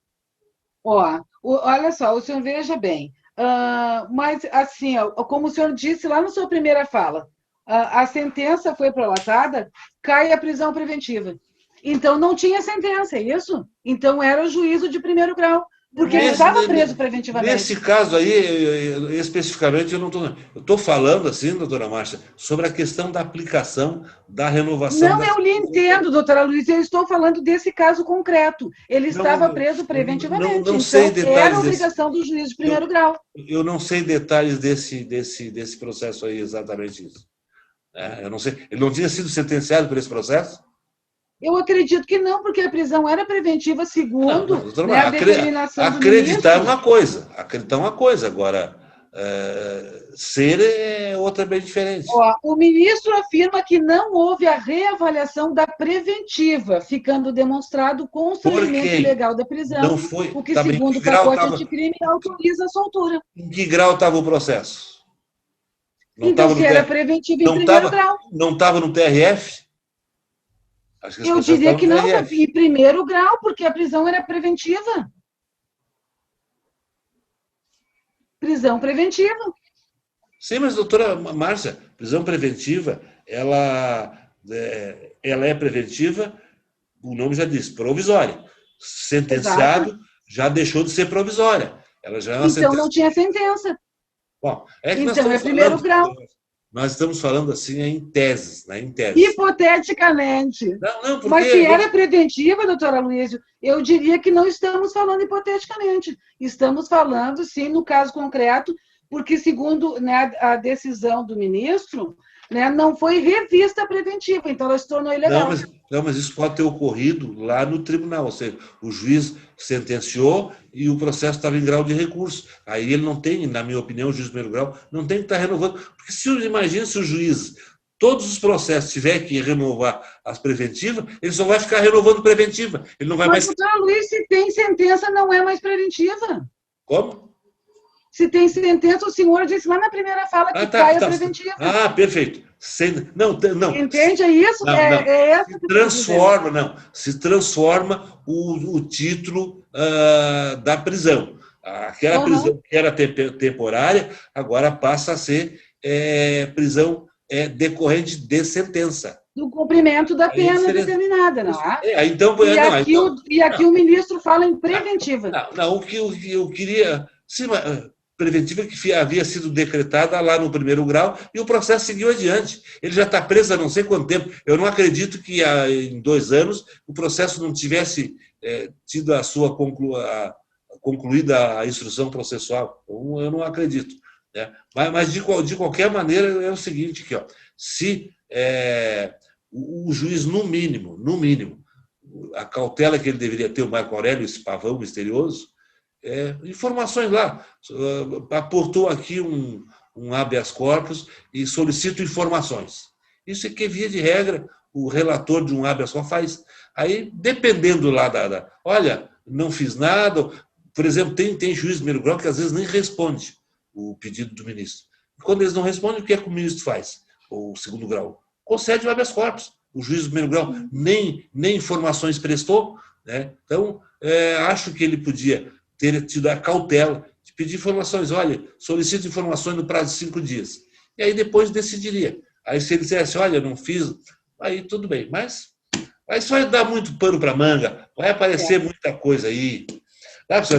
Olha só, o senhor veja bem, mas assim, como o senhor disse lá na sua primeira fala, a sentença foi prolatada, cai a prisão preventiva. Então não tinha sentença, é isso? Então era o juízo de primeiro grau, porque ele estava preso preventivamente. Nesse caso aí, especificamente, eu não estou... Eu estou falando, assim, doutora Márcia, sobre a questão da aplicação da renovação... Não, eu lhe entendo, doutora Luísa, eu estou falando desse caso concreto. Ele estava preso preventivamente, não sei então era obrigação do juiz de primeiro grau. Eu não sei detalhes desse processo aí, exatamente isso. Eu não sei. Ele não tinha sido sentenciado por esse processo? Eu acredito que não, porque a prisão era preventiva segundo a determinação do acreditar uma coisa, agora ser é outra bem diferente. O ministro afirma que não houve a reavaliação da preventiva, ficando demonstrado o constrangimento legal da prisão, não foi, o que, segundo o pacote anticrime, autoriza a soltura. Em que grau estava o processo? Então, se era preventivo em primeiro grau. Não estava no TRF? Eu diria que não, em primeiro grau, porque a prisão era preventiva. Prisão preventiva. Sim, mas, doutora Márcia, prisão preventiva, ela é preventiva, o nome já diz, provisória. Sentenciado, já deixou de ser provisória. Ela já é uma então, não tinha sentença. Bom, então, é primeiro grau. Nós estamos falando assim em teses, né? Em teses. Hipoteticamente. Não, porque... Mas se era preventiva, doutora Luísa, eu diria que não estamos falando hipoteticamente. Estamos falando, sim, no caso concreto, porque, segundo a decisão do ministro, não foi revista a preventiva, então ela se tornou ilegal. Mas isso pode ter ocorrido lá no tribunal, ou seja, o juiz sentenciou e o processo estava em grau de recurso. Aí ele não tem, na minha opinião, o juiz de primeiro grau não tem que estar renovando, porque imagina se o juiz, todos os processos tiver que renovar as preventivas, ele só vai ficar renovando preventiva. Ele não vai mais... doutora Luísa, se tem sentença, não é mais preventiva. Como? Se tem sentença, o senhor disse lá na primeira fala que cai a preventiva. Perfeito. Não. Entende? É isso? Se transforma o título da prisão. Aquela prisão que era temporária, agora passa a ser prisão decorrente de sentença. Do cumprimento da pena determinada, não é? Então, e aqui o ministro fala em preventiva. O que eu queria... Sim, preventiva que havia sido decretada lá no primeiro grau e o processo seguiu adiante. Ele já está preso há não sei quanto tempo. Eu não acredito que em 2 anos o processo não tivesse tido a sua concluída a instrução processual. Eu não acredito. Né? Mas de qualquer maneira, é o seguinte, aqui, ó, se o juiz, no mínimo, a cautela que ele deveria ter, o Marco Aurélio, esse pavão misterioso, informações lá, aportou aqui um habeas corpus e solicito informações. Isso é que, via de regra, o relator de um habeas corpus faz. Aí, dependendo lá olha, não fiz nada, por exemplo, tem juiz de primeiro grau que às vezes nem responde o pedido do ministro. Quando eles não respondem, o que é que o ministro faz? O segundo grau concede o habeas corpus. O juiz do primeiro grau nem informações prestou, né? Então, acho que ele podia ter tido a cautela de pedir informações. Olha, solicito informações no prazo de 5 dias. E aí depois decidiria. Aí se ele dissesse, olha, não fiz, aí tudo bem. Mas isso vai dar muito pano para manga, vai aparecer muita coisa aí.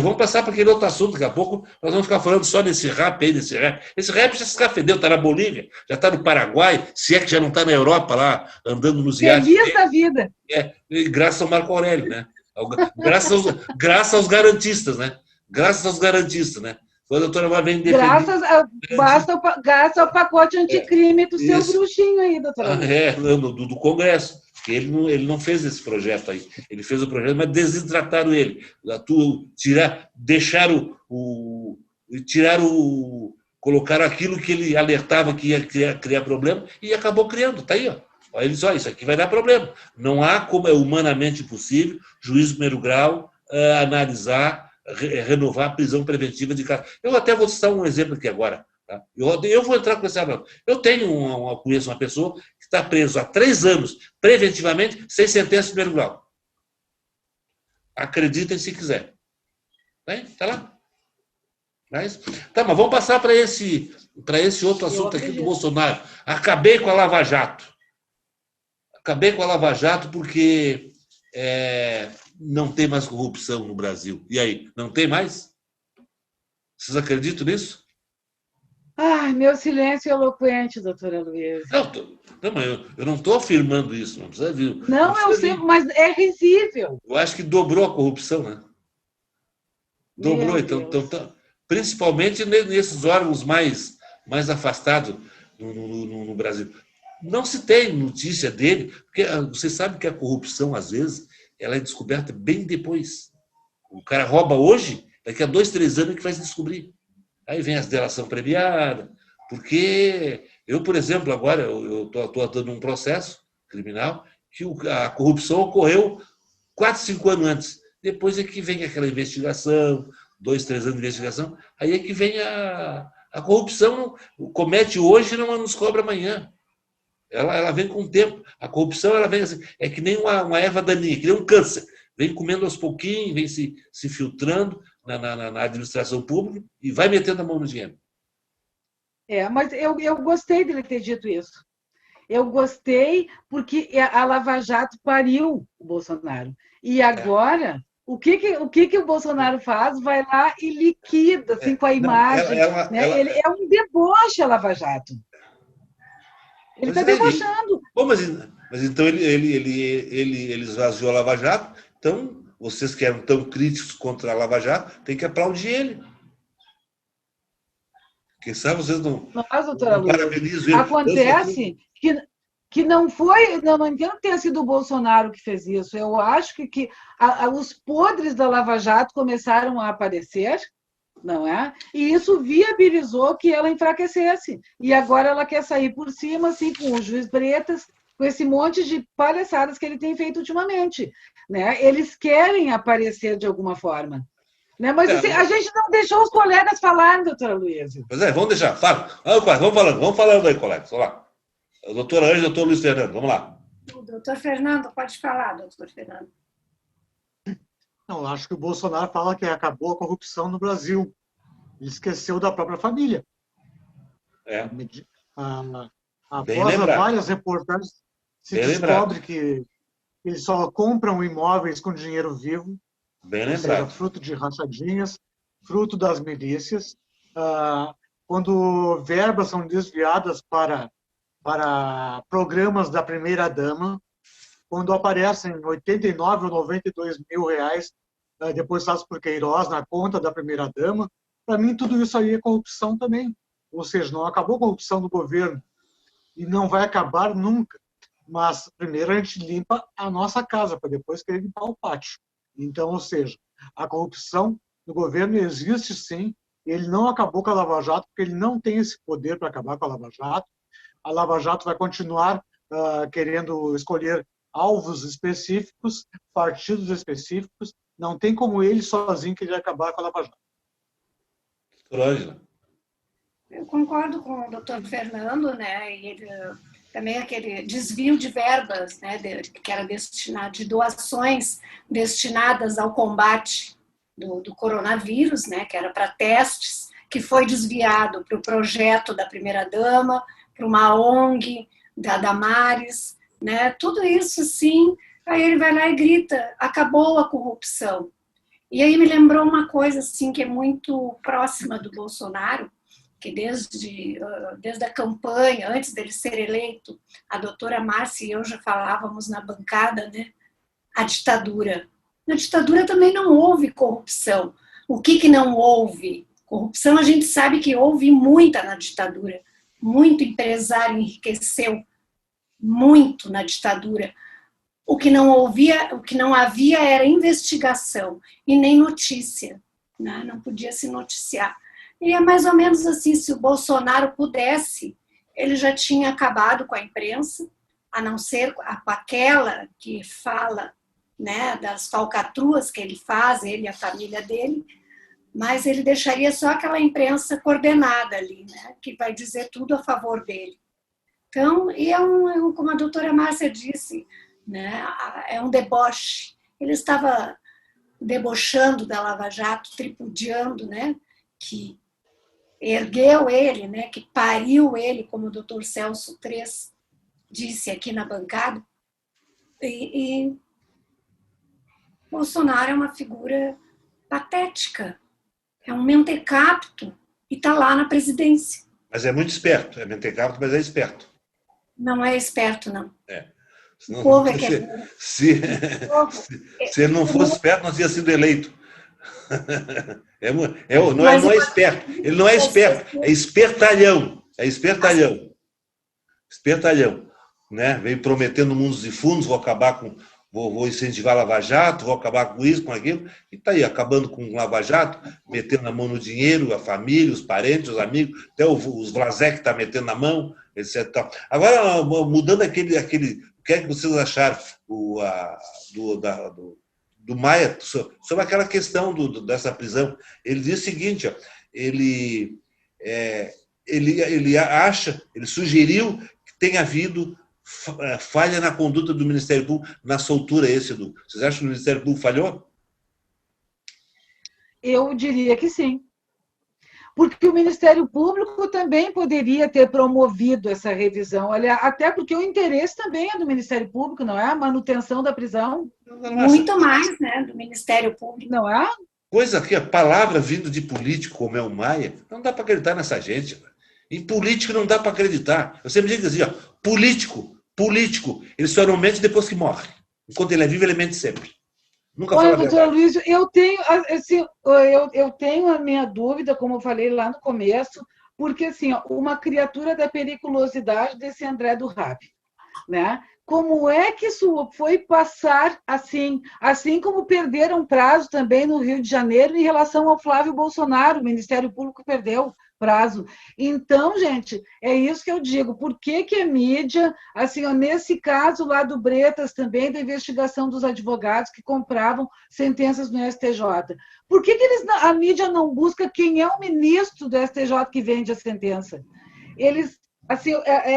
Vamos passar para aquele outro assunto, daqui a pouco nós vamos ficar falando só nesse rap aí, desse rap. Esse rap já se escafedeu, está na Bolívia, já está no Paraguai, se é que já não está na Europa lá, andando nos iates. Feliz da vida. Graças ao Marco Aurélio, né? Graças aos garantistas, né? Graças aos garantistas, né? Quando a doutora vem defender... Graças ao pacote anticrime do seu bruxinho aí, doutora. Do Congresso. Ele não fez esse projeto aí. Ele fez o projeto, mas desidrataram ele. Colocaram aquilo que ele alertava que ia criar problema e acabou criando. Está aí, ó. Aí eles, isso aqui vai dar problema. Não há como é humanamente possível, juiz de primeiro grau, analisar, renovar a prisão preventiva de casa. Eu até vou citar um exemplo aqui agora. Tá? Eu vou entrar com esse argumento. Eu conheço uma pessoa que está preso há 3 anos, preventivamente, sem sentença de primeiro grau. Acreditem se quiser. Está lá. Mas vamos passar para esse outro assunto aqui do Bolsonaro. Acabei com a Lava Jato. Acabei com a Lava Jato porque não tem mais corrupção no Brasil. E aí, não tem mais? Vocês acreditam nisso? Ai, meu silêncio eloquente, doutora Luísa. Eu não estou afirmando isso, não precisa vir. Não, eu sei, mas é risível. Eu acho que dobrou a corrupção, né? Dobrou, então, principalmente nesses órgãos mais afastados no Brasil. Não se tem notícia dele, porque você sabe que a corrupção, às vezes, ela é descoberta bem depois. O cara rouba hoje, daqui a 2, 3 anos que vai se descobrir. Aí vem as delação premiada, porque eu, por exemplo, agora eu estou atuando num processo criminal que a corrupção ocorreu 4, 5 anos antes. Depois é que vem aquela investigação, 2, 3 anos de investigação, aí é que vem a corrupção, comete hoje e não nos cobra amanhã. Ela vem com o tempo. A corrupção ela vem assim, é que nem uma erva daninha, que nem um câncer. Vem comendo aos pouquinhos, vem se filtrando na administração pública e vai metendo a mão no dinheiro. Mas eu gostei dele ter dito isso. Eu gostei porque a Lava Jato pariu o Bolsonaro. E agora, o que o Bolsonaro faz? Vai lá e liquida assim, com a imagem. Ele é um deboche a Lava Jato. Ele está debochando. Mas então ele esvaziou a Lava Jato. Então, vocês que eram tão críticos contra a Lava Jato, tem que aplaudir ele. Quem sabe vocês não parabenizam ele. Acontece que não foi, não entendo que tenha sido o Bolsonaro que fez isso. Eu acho que os podres da Lava Jato começaram a aparecer, não é? E isso viabilizou que ela enfraquecesse. E agora ela quer sair por cima, assim, com o juiz Bretas, com esse monte de palhaçadas que ele tem feito ultimamente. Né? Eles querem aparecer de alguma forma. Né? Mas assim, a gente não deixou os colegas falarem, doutora Luísa. Pois vamos deixar. Fala. Vamos falando aí, colegas. Vamos lá. A doutora Ângela e o doutor Luiz Fernando, vamos lá. O doutor Fernando, pode falar, doutor Fernando. Não, acho que o Bolsonaro fala que acabou a corrupção no Brasil. Ele esqueceu da própria família. Após várias reportagens, se descobre que eles só compram imóveis com dinheiro vivo, Bem lembrado. Fruto de rachadinhas, fruto das milícias. quando verbas são desviadas para programas da primeira-dama, quando aparecem 89 ou 92 mil reais depositados por Queiroz na conta da primeira-dama, para mim tudo isso aí é corrupção também. Ou seja, não acabou a corrupção do governo e não vai acabar nunca. Mas primeiro a gente limpa a nossa casa, para depois querer limpar o pátio. Então, ou seja, a corrupção no governo existe sim, ele não acabou com a Lava Jato, porque ele não tem esse poder para acabar com a Lava Jato. A Lava Jato vai continuar querendo escolher alvos específicos, partidos específicos, não tem como ele sozinho querer acabar com a Lava Jato. Ângela. Eu concordo com o doutor Fernando, né? E ele, também aquele desvio de verbas, né? Que era destinado, de doações destinadas ao combate do coronavírus, né? Que era para testes, que foi desviado para o projeto da primeira-dama, para uma ONG da Damares, né? Tudo isso, sim. Aí ele vai lá e grita: acabou a corrupção. E aí me lembrou uma coisa assim que é muito próxima do Bolsonaro, que desde a campanha, antes dele ser eleito, a doutora Márcia e eu já falávamos na bancada, né? A ditadura. Na ditadura também não houve corrupção. O que não houve? Corrupção a gente sabe que houve muita na ditadura. Muito empresário enriqueceu muito na ditadura. O que não havia era investigação e nem notícia, né? Não podia se noticiar. E é mais ou menos assim, se o Bolsonaro pudesse, ele já tinha acabado com a imprensa, a não ser com aquela que fala, né, das falcatruas que ele faz, ele e a família dele, mas ele deixaria só aquela imprensa coordenada ali, né, que vai dizer tudo a favor dele. Então, e como a doutora Márcia disse, né, é um deboche. Ele estava debochando da Lava Jato, tripudiando, né, que ergueu ele, né, que pariu ele, como o doutor Celso Tres disse aqui na bancada. E Bolsonaro é uma figura patética, é um mentecapto e está lá na presidência. Mas é muito esperto, é mentecapto, mas é esperto. Não é esperto, não. Senão, o povo é que se ele não fosse esperto, não teria sido eleito. Não é esperto. Ele não é esperto, é espertalhão. É espertalhão. Espertalhão. Né? Veio prometendo mundos e fundos, vou incentivar a Lava Jato, vou acabar com isso, com aquilo, e está aí, acabando com o Lava Jato, metendo a mão no dinheiro, a família, os parentes, os amigos, até os Vlasek está metendo na mão, etc. Agora, mudando aquele o que é que vocês acharam do Maia sobre aquela questão dessa prisão? Ele diz o seguinte, ó, ele sugeriu que tenha havido falha na conduta do Ministério Público na soltura Vocês acham que o Ministério Público falhou? Eu diria que sim. Porque o Ministério Público também poderia ter promovido essa revisão, até porque o interesse também é do Ministério Público, não é? A manutenção da prisão. Muito mais, né, do Ministério Público. Não é? Coisa que a palavra vindo de político como é o Maia, não dá para acreditar nessa gente. Em político não dá para acreditar. Eu sempre digo assim, ó, político, ele só não mente depois que morre. Enquanto ele é vivo, ele mente sempre. Nunca fala a verdade. Doutor Luiz, eu tenho a minha dúvida, como eu falei lá no começo, porque assim, uma criatura da periculosidade desse André do Rap, né? Como é que isso foi passar assim como perderam prazo também no Rio de Janeiro em relação ao Flávio Bolsonaro, o Ministério Público perdeu prazo. Então, gente, é isso que eu digo. Por que a mídia, assim, nesse caso lá do Bretas também, da investigação dos advogados que compravam sentenças no STJ, por que a mídia não busca quem é o ministro do STJ que vende a sentença? Eles, assim,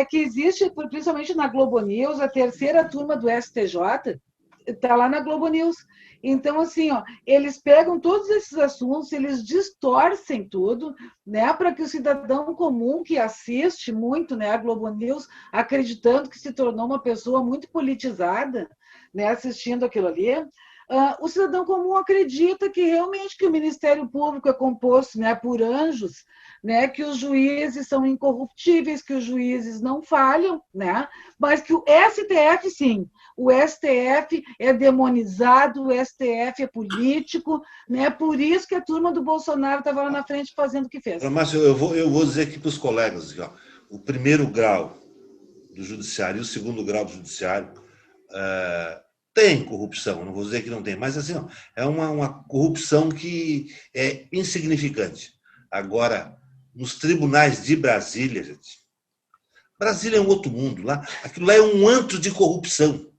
que existe, principalmente na Globo News, a terceira turma do STJ está lá na Globo News. Então, assim, eles pegam todos esses assuntos, eles distorcem tudo, né, para que o cidadão comum que assiste muito, né, a Globo News, acreditando que se tornou uma pessoa muito politizada, né, assistindo aquilo ali, o cidadão comum acredita que realmente que o Ministério Público é composto, né, por anjos, né, que os juízes são incorruptíveis, que os juízes não falham, né, mas que o STF, sim, o STF é demonizado, o STF é político, né, por isso que a turma do Bolsonaro estava lá na frente fazendo o que fez. Márcio, eu vou dizer aqui para os colegas, ó, o primeiro grau do judiciário e o segundo grau do judiciário tem corrupção, não vou dizer que não tem, mas assim, ó, é uma corrupção que é insignificante. Agora, nos tribunais de Brasília, gente, Brasília é um outro mundo, aquilo lá é um antro de corrupção.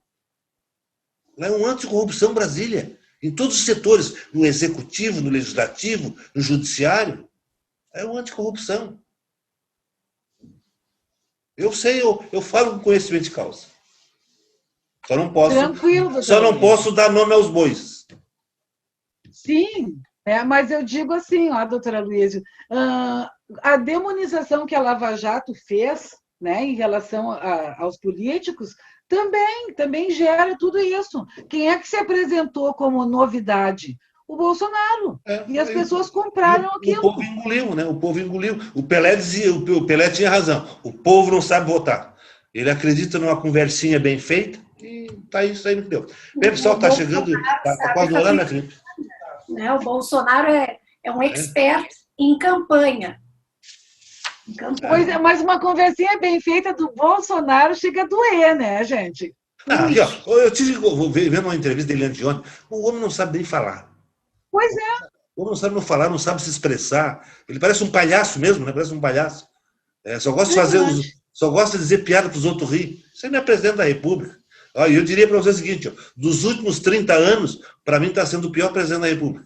Lá é um antro de corrupção, Brasília, em todos os setores, no executivo, no legislativo, no judiciário, é um anticorrupção. Eu sei, eu falo com conhecimento de causa. Só não posso dar nome aos bois. Sim, mas eu digo assim, ó, doutora Luísa, a demonização que a Lava Jato fez, né, em relação aos políticos também gera tudo isso. Quem é que se apresentou como novidade? O Bolsonaro. E as pessoas compraram aquilo. O povo engoliu, né? O povo engoliu. O Pelé tinha razão. O povo não sabe votar. Ele acredita numa conversinha bem feita e tá isso aí no que deu. Bem, pessoal, está chegando, está quase no ano, né, Felipe? O Bolsonaro é um expert em campanha. Pois é, mas uma conversinha bem feita do Bolsonaro chega a doer, né, gente? Aqui, ó, eu tive vendo uma entrevista dele anteontem, o homem não sabe nem falar. Pois é. O homem não sabe não falar, não sabe se expressar. Ele parece um palhaço mesmo, né? Parece um palhaço. Só gosta de dizer piada para os outros rir. Você não é presidente da República. E eu diria para você o seguinte, ó, dos últimos 30 anos, para mim está sendo o pior presidente da República.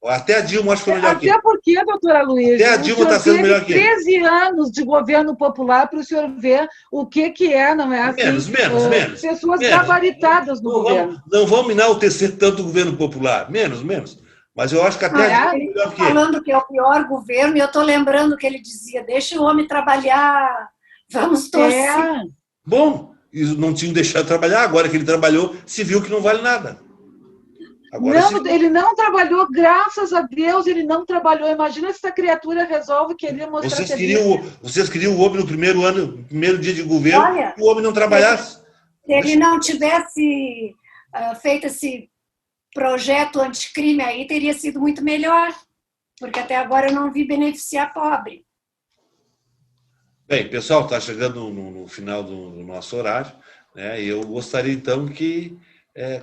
Até a Dilma acho que foi melhor que ele. Até porque, doutora Luísa, até a Dilma está sendo melhor que ele. 13 anos de governo popular para o senhor ver o que é, não é assim? Menos. Pessoas gabaritadas no governo. Não vamos enaltecer tanto o governo popular. Menos. Mas eu acho que até a Dilma é melhor que ele. Falando que é o pior governo, e eu estou lembrando que ele dizia, deixa o homem trabalhar, vamos torcer. Bom, não tinham deixado trabalhar, agora que ele trabalhou, se viu que não vale nada. Agora, ele não trabalhou, graças a Deus, ele não trabalhou. Imagina se essa criatura resolve querer mostrar Vocês queriam o homem no primeiro dia de governo, que o homem não trabalhasse. Se ele não tivesse feito esse projeto anticrime aí, teria sido muito melhor, porque até agora eu não vi beneficiar pobre. Bem, pessoal, está chegando no final do nosso horário, né? E eu gostaria, então, que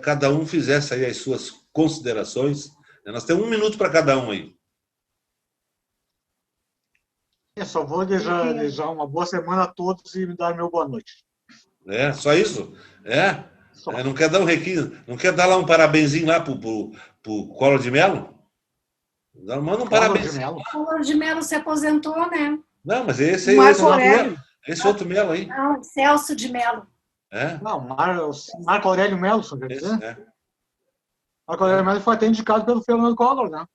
cada um fizesse aí as suas considerações. Nós temos 1 minuto para cada um aí. Eu só vou desejar uma boa semana a todos e me dar meu boa noite. Só isso? Não quer dar um requinte, não quer dar lá um parabenzinho lá pro Collor de Mello? Manda um parabéns. O Collor de Mello se aposentou, né? Não, mas esse outro Mello aí. Não, Celso de Mello. Não, Marco Aurélio Mello, quer dizer? Marco Aurélio Mello foi até indicado pelo Fernando Collor, né?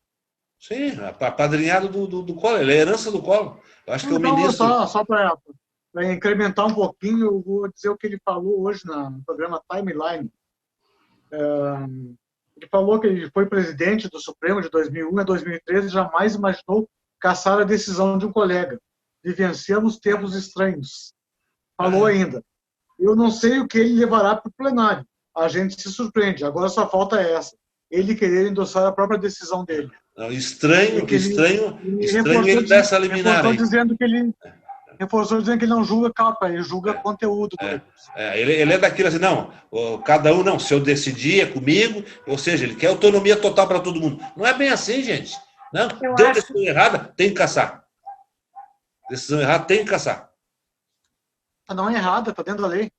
Sim, apadrinhado do Collor, ele é herança do Collor. Eu acho que o ministro... Só para incrementar um pouquinho, eu vou dizer o que ele falou hoje no programa Timeline. Ele falou que ele foi presidente do Supremo de 2001 a 2013 e jamais imaginou caçar a decisão de um colega. Vivenciamos tempos estranhos. Falou ainda. Eu não sei o que ele levará para o plenário. A gente se surpreende. Agora só falta essa. Ele querer endossar a própria decisão dele. Não, estranho ele dar essa liminar aí. Reforçou dizendo que ele não julga capa, ele julga conteúdo. Ele é daquilo assim, não, cada um não, se eu decidir é comigo, ou seja, ele quer autonomia total para todo mundo. Não é bem assim, gente. Não, deu decisão errada, tem que caçar. Decisão errada, tem que caçar. Não é errada, está dentro da lei.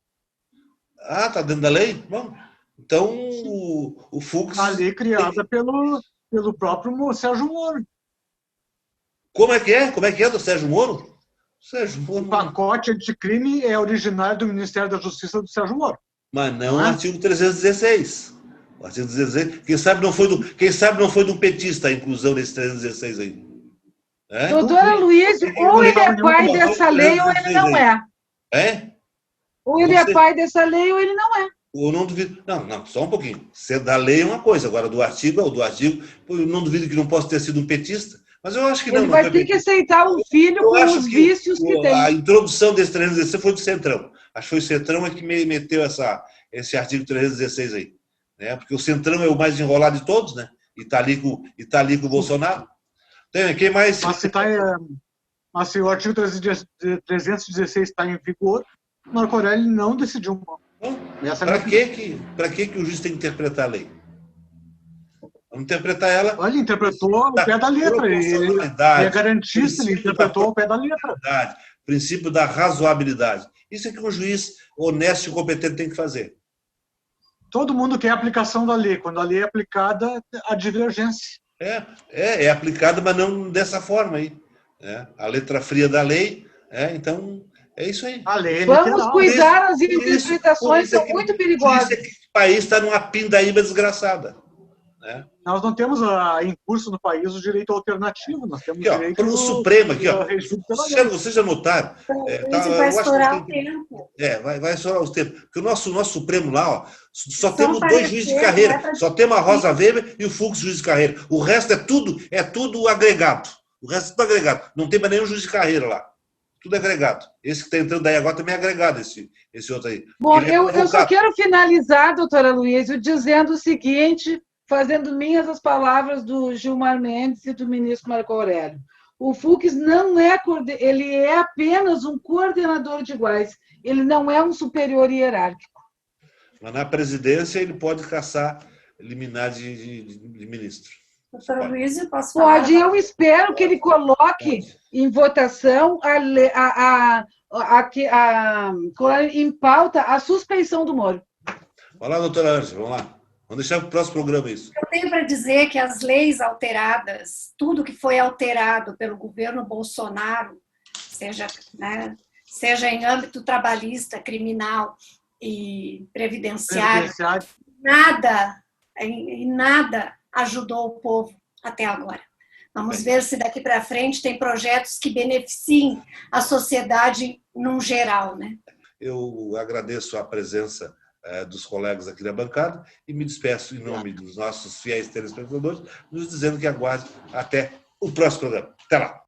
Está dentro da lei? Bom, então o Fux... A lei criada pelo próprio Sérgio Moro. Como é que é do Sérgio Moro? O pacote anticrime é originário do Ministério da Justiça do Sérgio Moro. Mas não o artigo 316. O artigo 316, quem sabe não foi de um petista a inclusão desse 316 aí. Doutora Luísa, ou ele é pai dessa lei ou ele não é. É? Ou ele é pai dessa lei ou ele não é. Eu não duvido. Não, só um pouquinho. Ser da lei é uma coisa, agora do artigo, eu não duvido que não possa ter sido um petista, mas eu acho que não. Ele Não vai foi ter que petista. aceitar um filho Eu com acho os que vícios que a tem. introdução desse 316 foi do Centrão. Acho que foi o Centrão que meteu esse artigo 316 aí. Né? Porque o Centrão é o mais enrolado de todos, né? E está ali com o Bolsonaro. Quem mais? Mas se o artigo 316 está em vigor, Marco Aurélio não decidiu. Para que o juiz tem que interpretar a lei? Vamos interpretar ela. Ele interpretou ao pé da letra. Ele é garantista, ele interpretou ao pé da letra. Princípio da razoabilidade. Isso é que um juiz honesto e competente tem que fazer. Todo mundo quer a aplicação da lei. Quando a lei é aplicada, há divergência. É aplicada, mas não dessa forma aí. A letra fria da lei, então é isso aí. A lei é Vamos literal. cuidar, as interpretações são muito perigosas. Por isso é que o país está numa pindaíba desgraçada. Nós não temos em curso no país o direito alternativo, nós temos aqui, direito o Supremo aqui, vocês já notaram? Vai estourar o tempo. Vai estourar o tempo. Porque o nosso Supremo lá, só temos 2 juízes de carreira. Só temos a Rosa Weber e o Fux, juiz de carreira. O resto é tudo agregado. O resto é tudo agregado. Não tem mais nenhum juiz de carreira lá. Tudo agregado. Esse que está entrando daí agora também é agregado, esse outro aí. Bom, eu só quero finalizar, doutora Luísa, dizendo o seguinte, fazendo minhas as palavras do Gilmar Mendes e do ministro Marco Aurélio. O Fux não é, ele é apenas um coordenador de iguais, ele não é um superior hierárquico. Mas na presidência ele pode caçar liminar de ministro. Doutora Luísa, posso falar? Pode, eu espero que ele coloque em votação em pauta a suspeição do Moro. Vai lá, doutora Ângela, vamos lá. Vamos deixar para o próximo programa isso. Eu tenho para dizer que as leis alteradas, tudo que foi alterado pelo governo Bolsonaro, seja em âmbito trabalhista, criminal e previdenciário, nada ajudou o povo até agora. Vamos ver se daqui para frente tem projetos que beneficiem a sociedade num geral, né? Eu agradeço a presença dos colegas aqui da bancada e me despeço em nome dos nossos fiéis telespectadores, nos dizendo que aguarde até o próximo programa. Até lá!